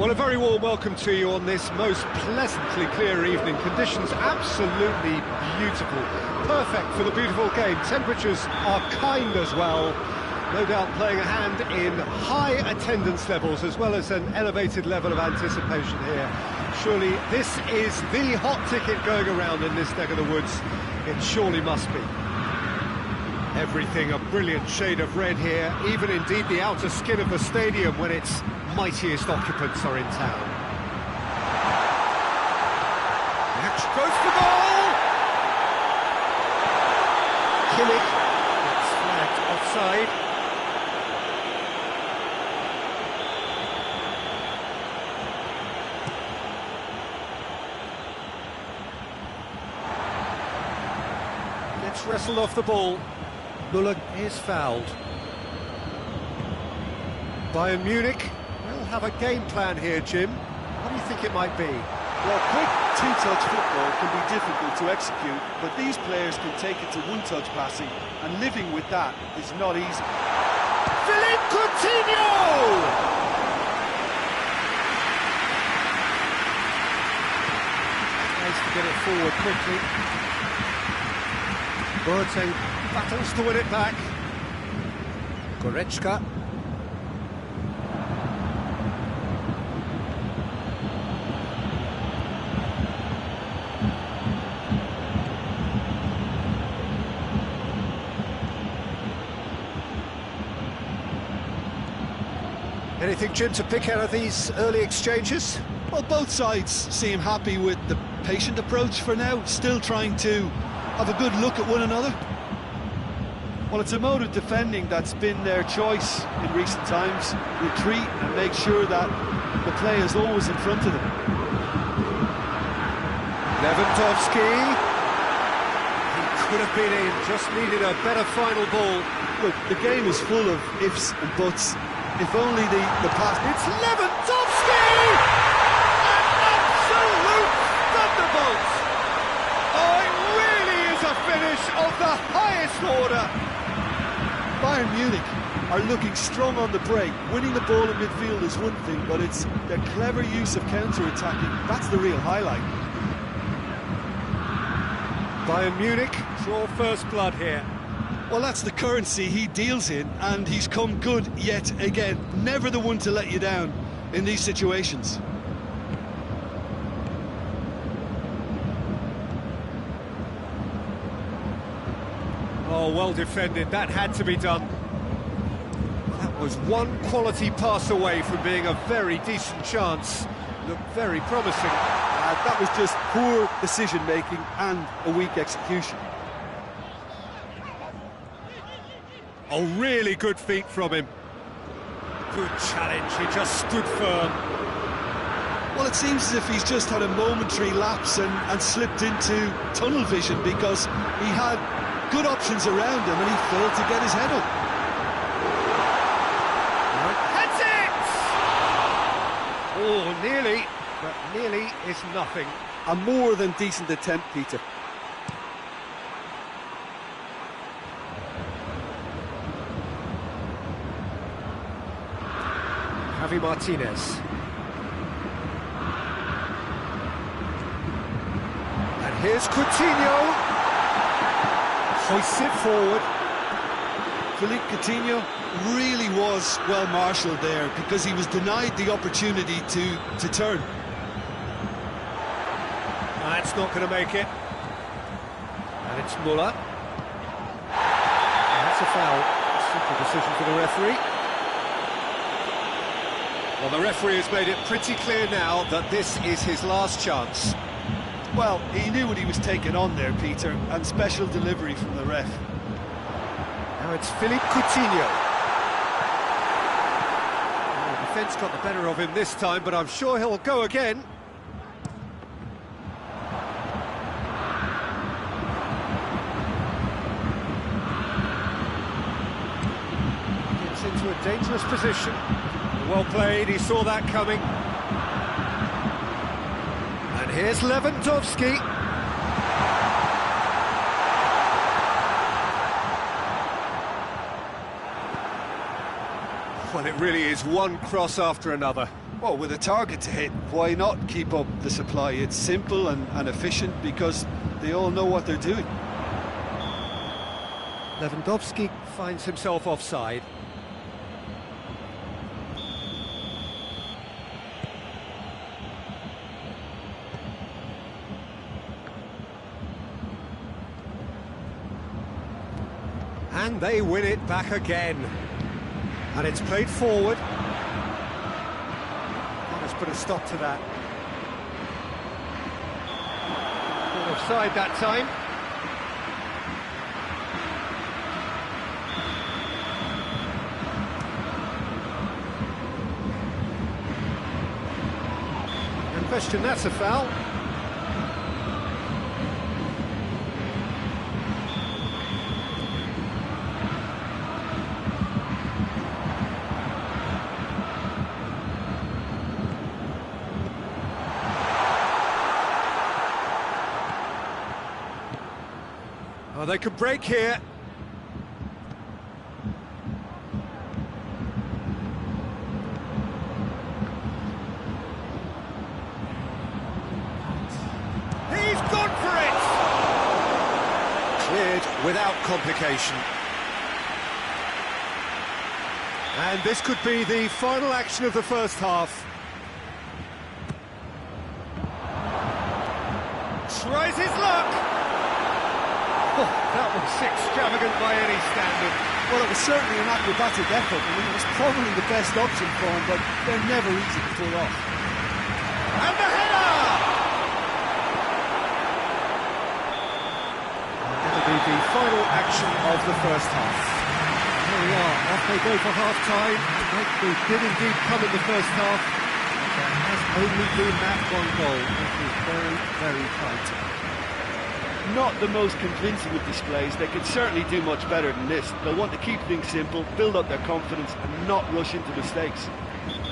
Well, a very warm welcome to you on this most pleasantly clear evening. Conditions absolutely beautiful. Perfect for the beautiful game. Temperatures are kind as well. No doubt playing a hand in high attendance levels as well as an elevated level of anticipation here. Surely this is the hot ticket going around in this neck of the woods. It surely must be. Everything a brilliant shade of red here, even indeed the outer skin of the stadium when its mightiest occupants are in town. Goes for goal! Kimmich, it's flagged offside. Gets wrestled off the ball. Müller is fouled. Bayern Munich will have a game plan here, Jim. What do you think it might be? Well, quick two-touch football can be difficult to execute, but these players can take it to one-touch passing, and living with that is not easy. Philippe Coutinho! Tries to get it forward quickly. Boateng battles to win it back. Goretzka. Anything, Jim, to pick out of these early exchanges? Well, both sides seem happy with the patient approach for now, still trying to have a good look at one another. Well, it's a mode of defending that's been their choice in recent times. Retreat and make sure that the play is always in front of them. Lewandowski. He could have been in, just needed a better final ball. Look, the game is full of ifs and buts. If only the pass... It's Lewandowski! An absolute thunderbolt! Oh, it really is a finish of the highest order! Bayern Munich are looking strong on the break. Winning the ball in midfield is one thing, but it's their clever use of counter-attacking. That's the real highlight. Bayern Munich draw first blood here. Well, that's the currency he deals in, and he's come good yet again. Never the one to let you down in these situations. Oh, well defended. That had to be done. That was one quality pass away from being a very decent chance. Looked very promising. That was just poor decision-making and a weak execution. Oh, really good feet from him. Good challenge, he just stood firm. Well, it seems as if he's just had a momentary lapse and slipped into tunnel vision because he had good options around him and he failed to get his head up. That's it! Oh, nearly, but nearly is nothing. A more than decent attempt, Peter. Javi Martinez. And here's Coutinho. Hoists it forward. Philippe Coutinho really was well marshalled there because he was denied the opportunity to turn. That's not going to make it. And it's Müller. And that's a foul. Simple decision for the referee. Well, the referee has made it pretty clear now that this is his last chance. Well, he knew what he was taking on there, Peter, and special delivery from the ref. Now it's Philippe Coutinho. Well, the defence got the better of him this time, but I'm sure he'll go again. Gets into a dangerous position. Well played, he saw that coming. And here's Lewandowski. Well, it really is one cross after another. Well, with a target to hit, why not keep up the supply? It's simple and efficient because they all know what they're doing. Lewandowski finds himself offside. And they win it back again. And it's played forward. Let's put a stop to that. Not offside that time. And question, that's a foul. Oh, they could break here. He's gone for it! Cleared without complication. And this could be the final action of the first half. Tries his luck! Oh, that was extravagant by any standard. Well, it was certainly an acrobatic effort. I mean, it was probably the best option for him, but they're never easy to pull off. And the header! That'll be the final action of the first half. Here we are, off they go for half-time. They did indeed come in the first half. There has only been that one goal. It was very, very tight. Not the most convincing of displays. They could certainly do much better than this. They'll want to keep things simple, build up their confidence and not rush into mistakes.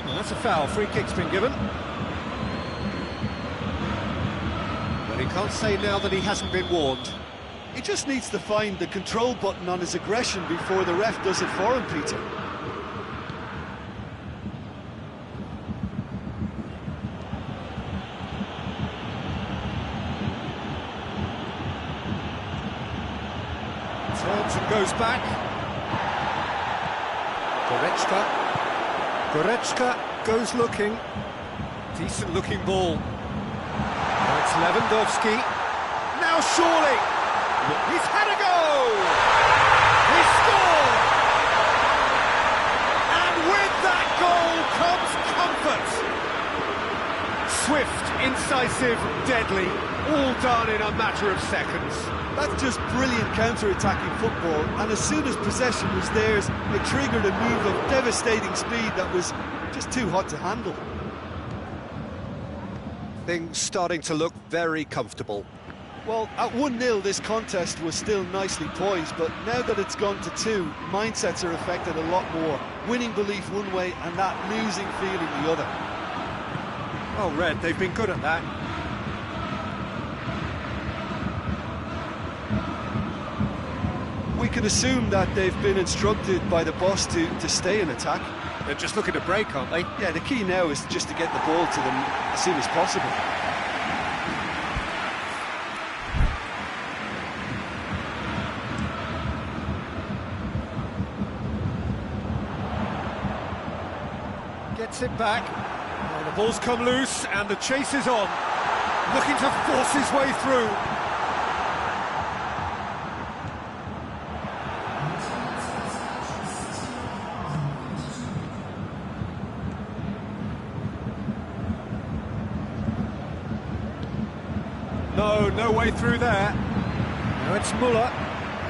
Well, that's a foul. Free kick's been given. Well, he can't say now that he hasn't been warned. He just needs to find the control button on his aggression before the ref does it for him, Peter. Turns and goes back. Goretzka goes looking. Decent looking ball. Now it's Lewandowski. Now surely! He's had a go! He scored! And with that goal comes comfort. Swift, incisive, deadly, all done in a matter of seconds. That's just brilliant counter-attacking football, and as soon as possession was theirs, it triggered a move of devastating speed that was just too hot to handle. Things starting to look very comfortable. Well, at 1-0 this contest was still nicely poised, but now that it's gone to 2, mindsets are affected a lot more. Winning belief one way and that losing feeling the other. Oh, Red, they've been good at that. We can assume that they've been instructed by the boss to stay in attack. They're just looking to break, aren't they? Yeah, the key now is just to get the ball to them as soon as possible. Gets it back. Oh, the ball's come loose and the chase is on. Looking to force his way through. No way through there. Now it's Muller.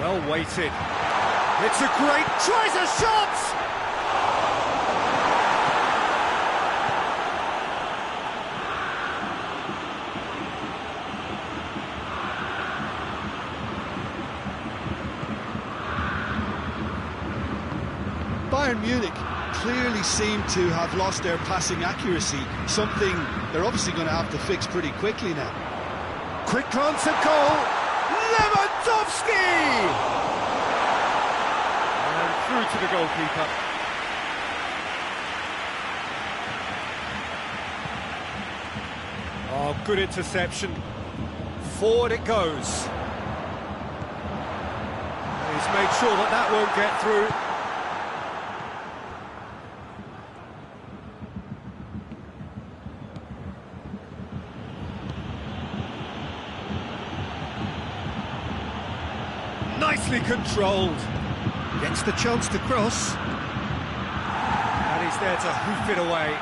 Well weighted. It's a great... tries a shot! Bayern Munich clearly seem to have lost their passing accuracy, something they're obviously going to have to fix pretty quickly now. Quick glance at goal, Lewandowski! And through to the goalkeeper. Oh, good interception. Forward it goes. He's made sure that that won't get through. Nicely controlled. Gets the chance to cross. And he's there to hoof it away.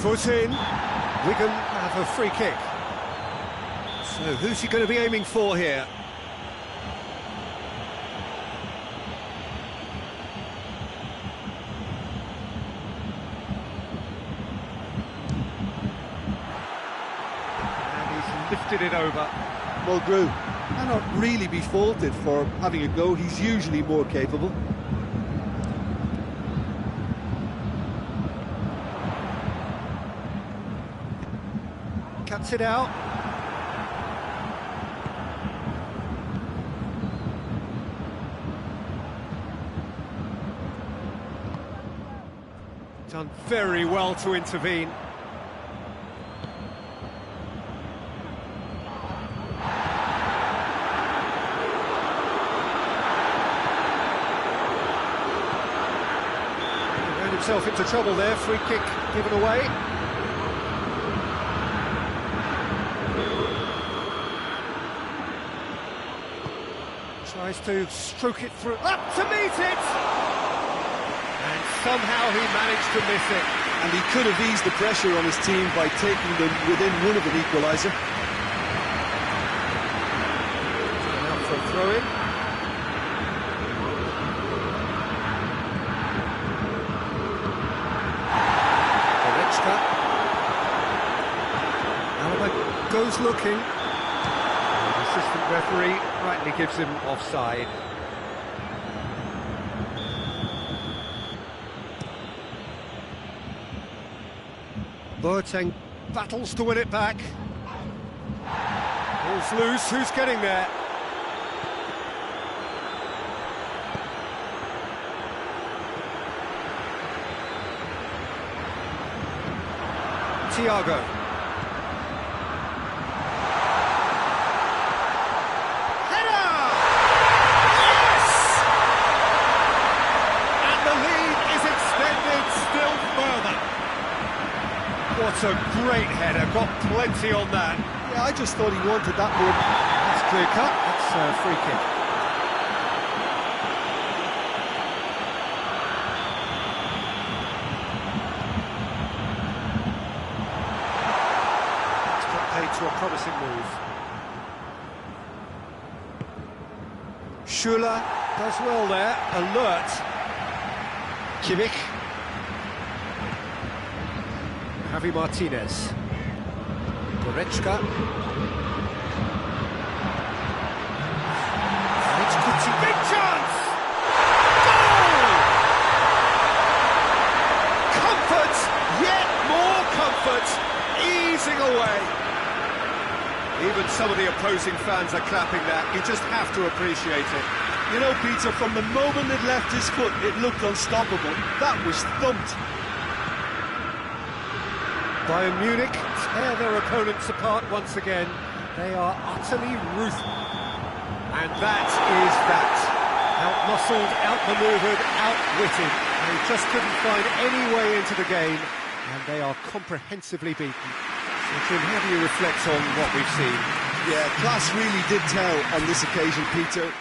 Foot in, Wigan have a free kick. So who's he going to be aiming for here? And he's lifted it over. Mulgrew cannot really be faulted for having a go. He's usually more capable. Cuts it out. Done very well to intervene. He ran himself into trouble there, free kick given away. Tries to stroke it through, up to meet it! And somehow he managed to miss it. And he could have eased the pressure on his team by taking them within one of an equaliser. Out for a throw-in. Goretzka. Alaba goes looking. The assistant referee rightly gives him offside. Boateng battles to win it back. Ball's loose, who's getting there? Thiago. What a great header, got plenty on that. Yeah, I just thought he wanted that more. That's clear cut, that's a free kick. It's got paid to a promising move. Schüller does well there, alert. Kimmich. Javi Martinez. Goretzka. It's Kuti. Big chance! Goal! Comfort, yet more comfort, easing away. Even some of the opposing fans are clapping that. You just have to appreciate it. You know, Peter, from the moment it left his foot, it looked unstoppable. That was thumped. Bayern Munich tear their opponents apart once again. They are utterly ruthless. And that is that. Out-muscled, out-manoeuvred, outwitted. They just couldn't find any way into the game, and they are comprehensively beaten. So, Jim, how do you reflect on what we've seen? Yeah, class really did tell on this occasion, Peter.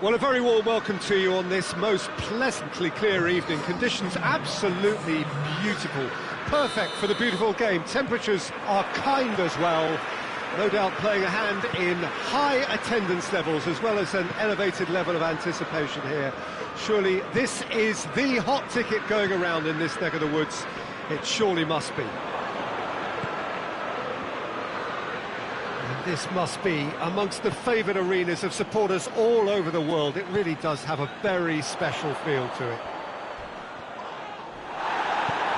Well, a very warm welcome to you on this most pleasantly clear evening. Conditions absolutely beautiful. Perfect for the beautiful game. Temperatures are kind as well. No doubt playing a hand in high attendance levels as well as an elevated level of anticipation here. Surely this is the hot ticket going around in this neck of the woods. It surely must be. This must be amongst the favoured arenas of supporters all over the world. It really does have a very special feel to it.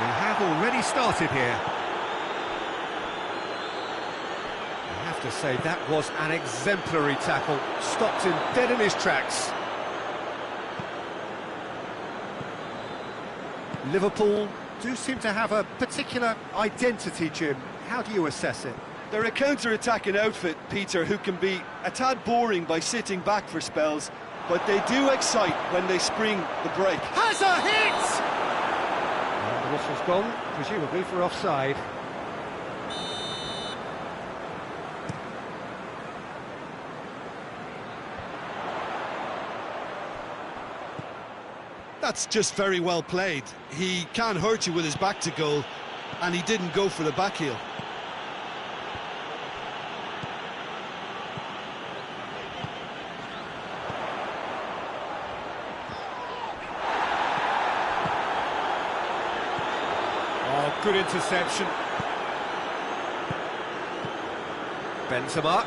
We have already started here. I have to say, that was an exemplary tackle. Stopped him dead in his tracks. Liverpool do seem to have a particular identity, Jim. How do you assess it? They're a counter-attacking outfit, Peter, who can be a tad boring by sitting back for spells, but they do excite when they spring the break. Has a hit! And the whistle's gone, presumably for offside. That's just very well played. He can't hurt you with his back to goal, and he didn't go for the back heel. Good interception. Benzema.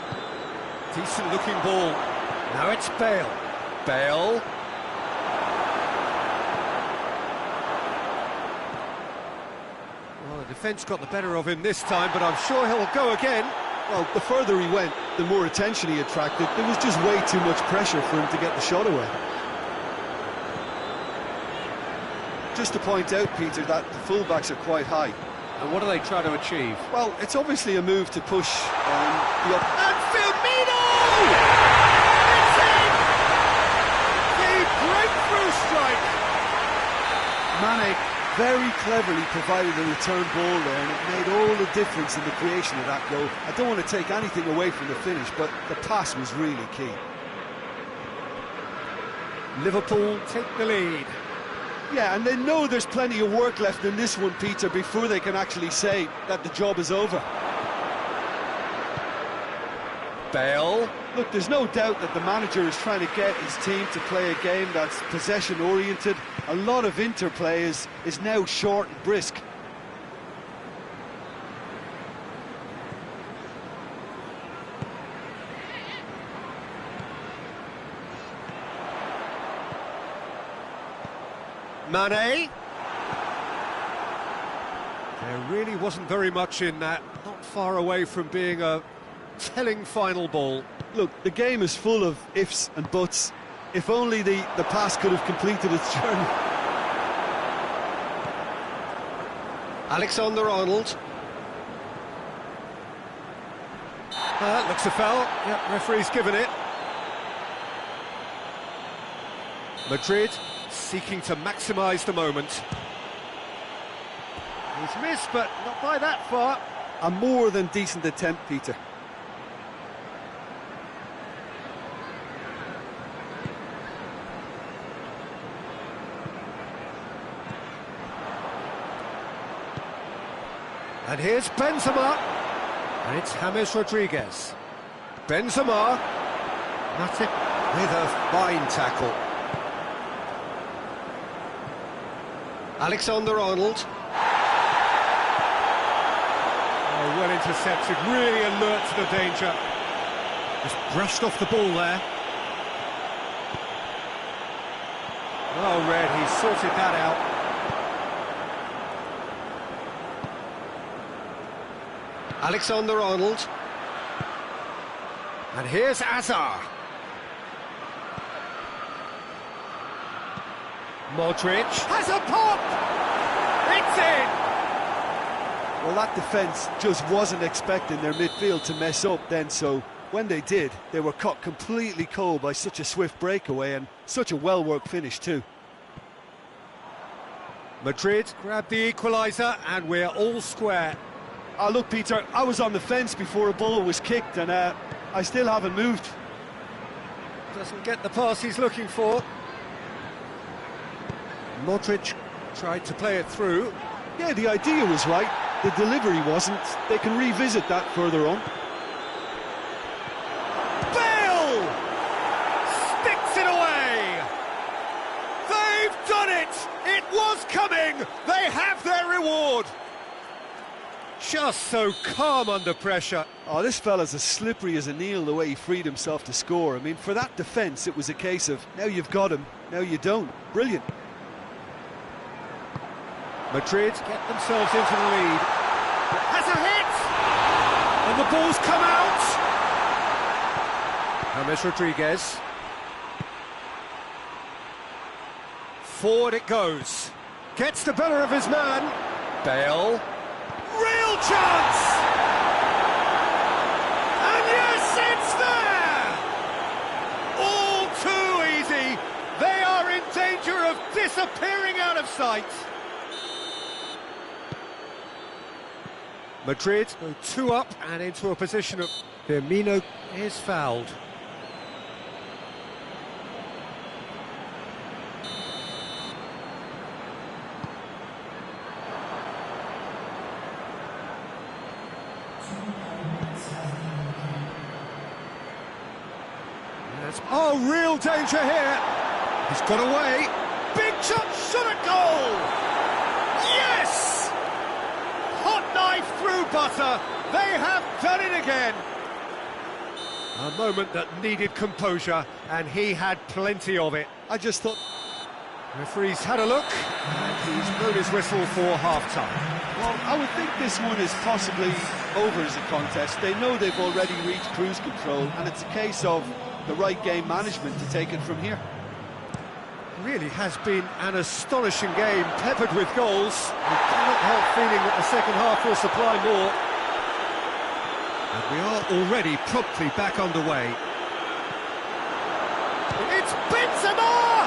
Decent looking ball. Now it's Bale. Bale. Well, the defence got the better of him this time, but I'm sure he'll go again. Well, the further he went, the more attention he attracted. There was just way too much pressure for him to get the shot away. Just to point out, Peter, that the fullbacks are quite high. And what are they trying to achieve? Well, it's obviously a move to push the up. And Firmino! It's in! The breakthrough strike! Mane very cleverly provided a return ball there, and it made all the difference in the creation of that goal. I don't want to take anything away from the finish, but the pass was really key. Liverpool take the lead. Yeah, and they know there's plenty of work left in this one, Peter, before they can actually say that the job is over. Bale. Look, there's no doubt that the manager is trying to get his team to play a game that's possession-oriented. A lot of interplay is now short and brisk. Mane. There really wasn't very much in that. Not far away from being a telling final ball. Look, the game is full of ifs and buts. If only the pass could have completed its journey. Alexander-Arnold. Looks a foul. Yep, referee's given it. Madrid seeking to maximise the moment. He's missed, but not by that far. A more than decent attempt, Peter. And here's Benzema. And it's James Rodriguez. Benzema. Matip with a fine tackle. Alexander-Arnold. Oh, well intercepted, really alert to the danger. Just brushed off the ball there. Well read, he sorted that out. Alexander-Arnold. And here's Azar. Modric has a pop! It's in! Well, that defence just wasn't expecting their midfield to mess up then, so when they did, they were caught completely cold by such a swift breakaway and such a well-worked finish too. Madrid grabbed the equaliser and we're all square. Oh, look, Peter, I was on the fence before a ball was kicked and I still haven't moved. Doesn't get the pass he's looking for. Modric tried to play it through. Yeah, the idea was right, the delivery wasn't. They can revisit that further on. Bale! Sticks it away! They've done it! It was coming! They have their reward! Just so calm under pressure. Oh, this fella's as slippery as a Neil, the way he freed himself to score. I mean, for that defence, it was a case of, now you've got him, now you don't. Brilliant. Madrid get themselves into the lead. Has a hit! And the ball's come out! James Rodriguez. Forward it goes. Gets the better of his man. Bale. Real chance! And yes, it's there! All too easy. They are in danger of disappearing out of sight. Madrid go 2 up and into a position of... Firmino is fouled. Oh, real danger here. He's got away. Big shot, shot at goal. Yes! Hot knife through butter. They have done it again. A moment that needed composure, and he had plenty of it. I just thought... Referee's had a look, and he's blown his whistle for half-time. Well, I would think this one is possibly over as a contest. They know they've already reached cruise control, and it's a case of the right game management to take it from here. really has been an astonishing game, peppered with goals. You cannot help feeling that the second half will supply more. And we are already promptly back underway. It's Benzema!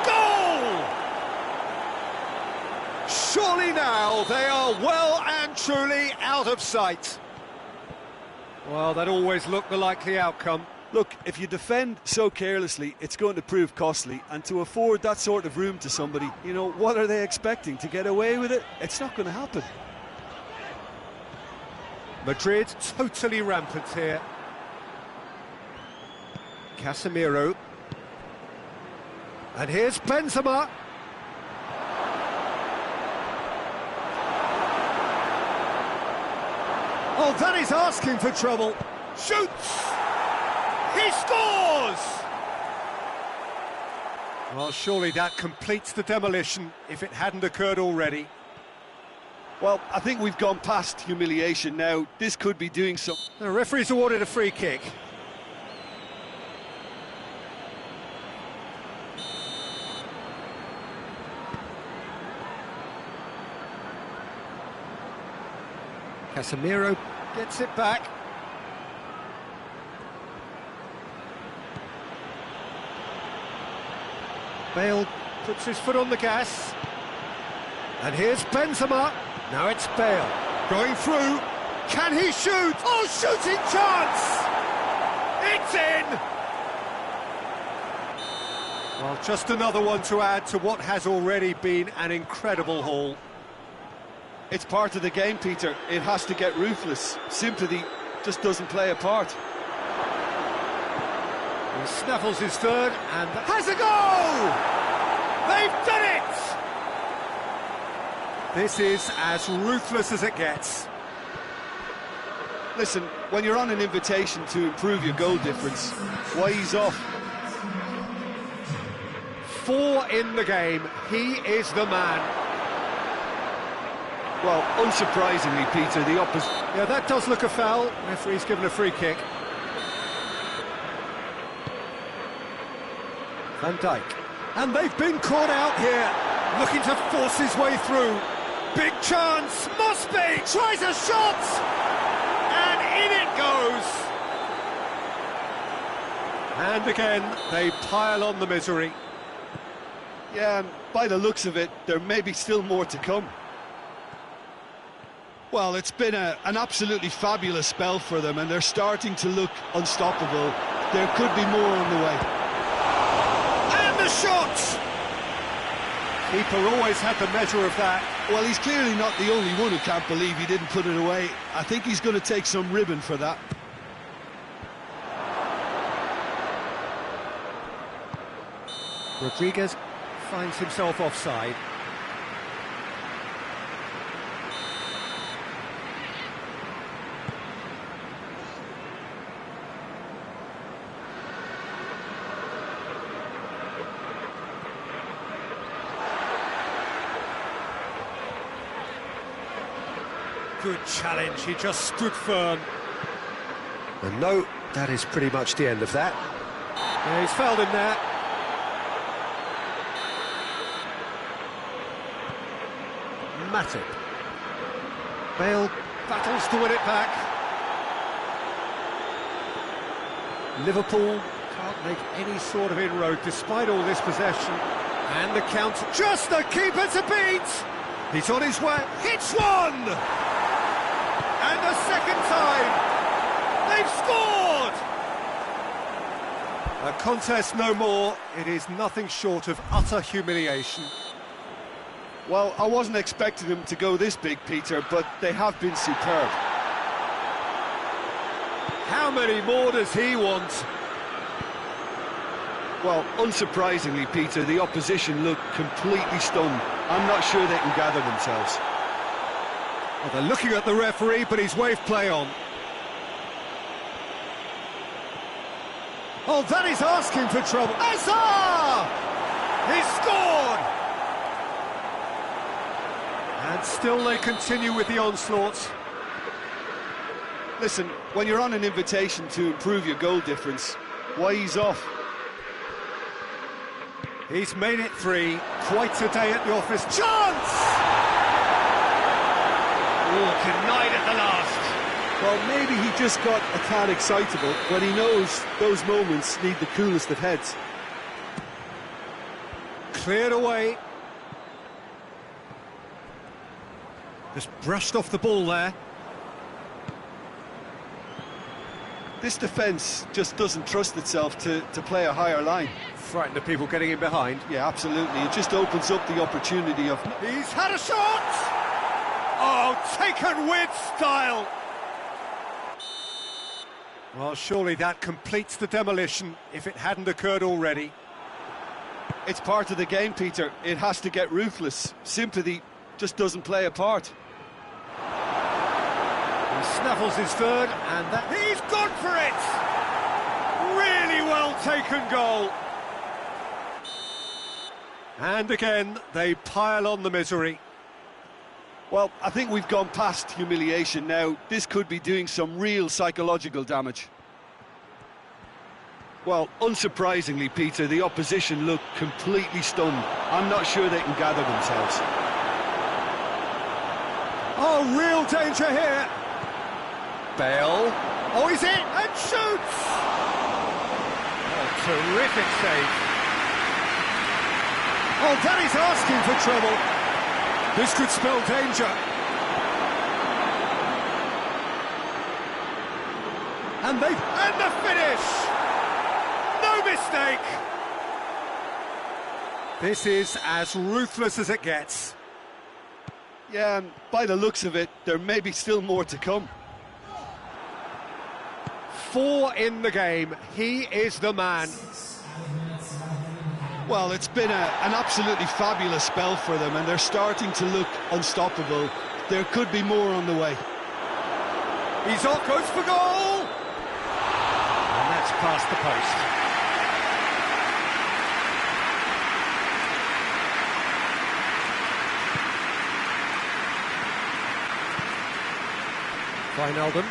Goal! Surely now they are well and truly out of sight. Well, that always looked the likely outcome. Look, if you defend so carelessly, it's going to prove costly. And to afford that sort of room to somebody, you know, what are they expecting? To get away with it? It's not going to happen. Madrid totally rampant here. Casemiro. And here's Benzema. Oh, that is asking for trouble. Shoots! He scores! Well, surely that completes the demolition if it hadn't occurred already. Well, I think we've gone past humiliation now. This could be doing something. The referee's awarded a free kick. Casemiro gets it back. Bale puts his foot on the gas. And here's Benzema. Now it's Bale. Going through. Can he shoot? Oh, shooting chance! It's in! Well, just another one to add to what has already been an incredible haul. It's part of the game, Peter. It has to get ruthless. Sympathy just doesn't play a part. He snaffles his third and has a goal! They've done it! This is as ruthless as it gets. Listen, when you're on an invitation to improve your goal difference, why ease off? 4 in the game. He is the man. Well, unsurprisingly, Peter, the opposite... Yeah, that does look a foul. Referee's given a free kick. Van Dijk. And they've been caught out here, looking to force his way through. Big chance, must be, tries a shot, and in it goes. And again, they pile on the misery. Yeah, and by the looks of it, there may be still more to come. Well, it's been an absolutely fabulous spell for them, and they're starting to look unstoppable. There could be more on the way. And the shot! Keeper always had the measure of that. Well, he's clearly not the only one who can't believe he didn't put it away. I think he's going to take some ribbon for that. Rodriguez finds himself offside. Good challenge, he just stood firm. And no, that is pretty much the end of that. Yeah, he's fouled him there. Matip. Bale battles to win it back. Liverpool can't make any sort of inroad despite all this possession. And the counter, just the keeper to beat! He's on his way, hits one! And the second time, they've scored! A contest no more, it is nothing short of utter humiliation. Well, I wasn't expecting them to go this big, Peter, but they have been superb. How many more does he want? Well, unsurprisingly, Peter, the opposition look completely stunned. I'm not sure they can gather themselves. Well, they're looking at the referee, but he's waved play on. Oh, that is asking for trouble. Hazard! He's scored! And still they continue with the onslaught. Listen, when you're on an invitation to improve your goal difference, why ease off? He's made it 3. Quite a day at the office. Chance! Oh, denied at the last. Well, maybe he just got a tad excitable when he knows those moments need the coolest of heads. Cleared away. Just brushed off the ball there. This defence just doesn't trust itself to play a higher line. Frightened of people getting in behind. Yeah, absolutely. It just opens up the opportunity of... He's had a shot! Oh, taken with style! Well, surely that completes the demolition, if it hadn't occurred already. It's part of the game, Peter. It has to get ruthless. Sympathy just doesn't play a part. He snaffles his third, and that... He's gone for it! Really well taken goal. And again, they pile on the misery. Well, I think we've gone past humiliation now. This could be doing some real psychological damage. Well, unsurprisingly, Peter, the opposition look completely stunned. I'm not sure they can gather themselves. Oh, real danger here. Bale. Oh, he's in and shoots! Oh, terrific save. Oh, that is asking for trouble. This could spell danger. And the finish! No mistake! This is as ruthless as it gets. Yeah, and by the looks of it, there may be still more to come. 4 in the game. He is the man. Well, it's been an absolutely fabulous spell for them, and they're starting to look unstoppable. There could be more on the way. He's off, goes for goal! And that's past the post. Wijnaldum.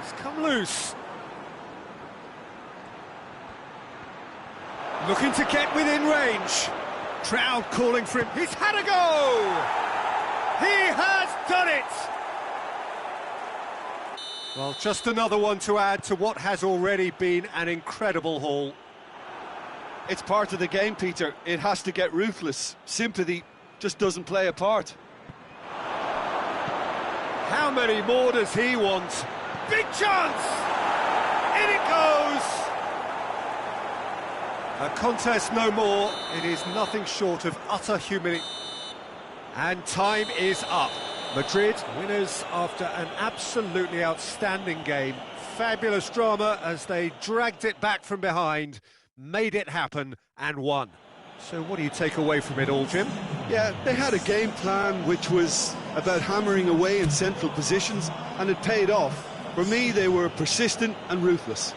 He's come loose. Looking to get within range. Crowd calling for him. He's had a go! He has done it! Well, just another one to add to what has already been an incredible haul. It's part of the game, Peter. It has to get ruthless. Sympathy just doesn't play a part. How many more does he want? Big chance! In it goes! A contest no more. It is nothing short of utter humility. And time is up. Madrid winners after an absolutely outstanding game. Fabulous drama as they dragged it back from behind, made it happen and won. So what do you take away from it all, Jim? Yeah, they had a game plan which was about hammering away in central positions, and it paid off. For me, they were persistent and ruthless.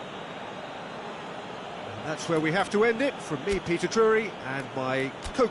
That's where we have to end it. From me, Peter Drury, and my co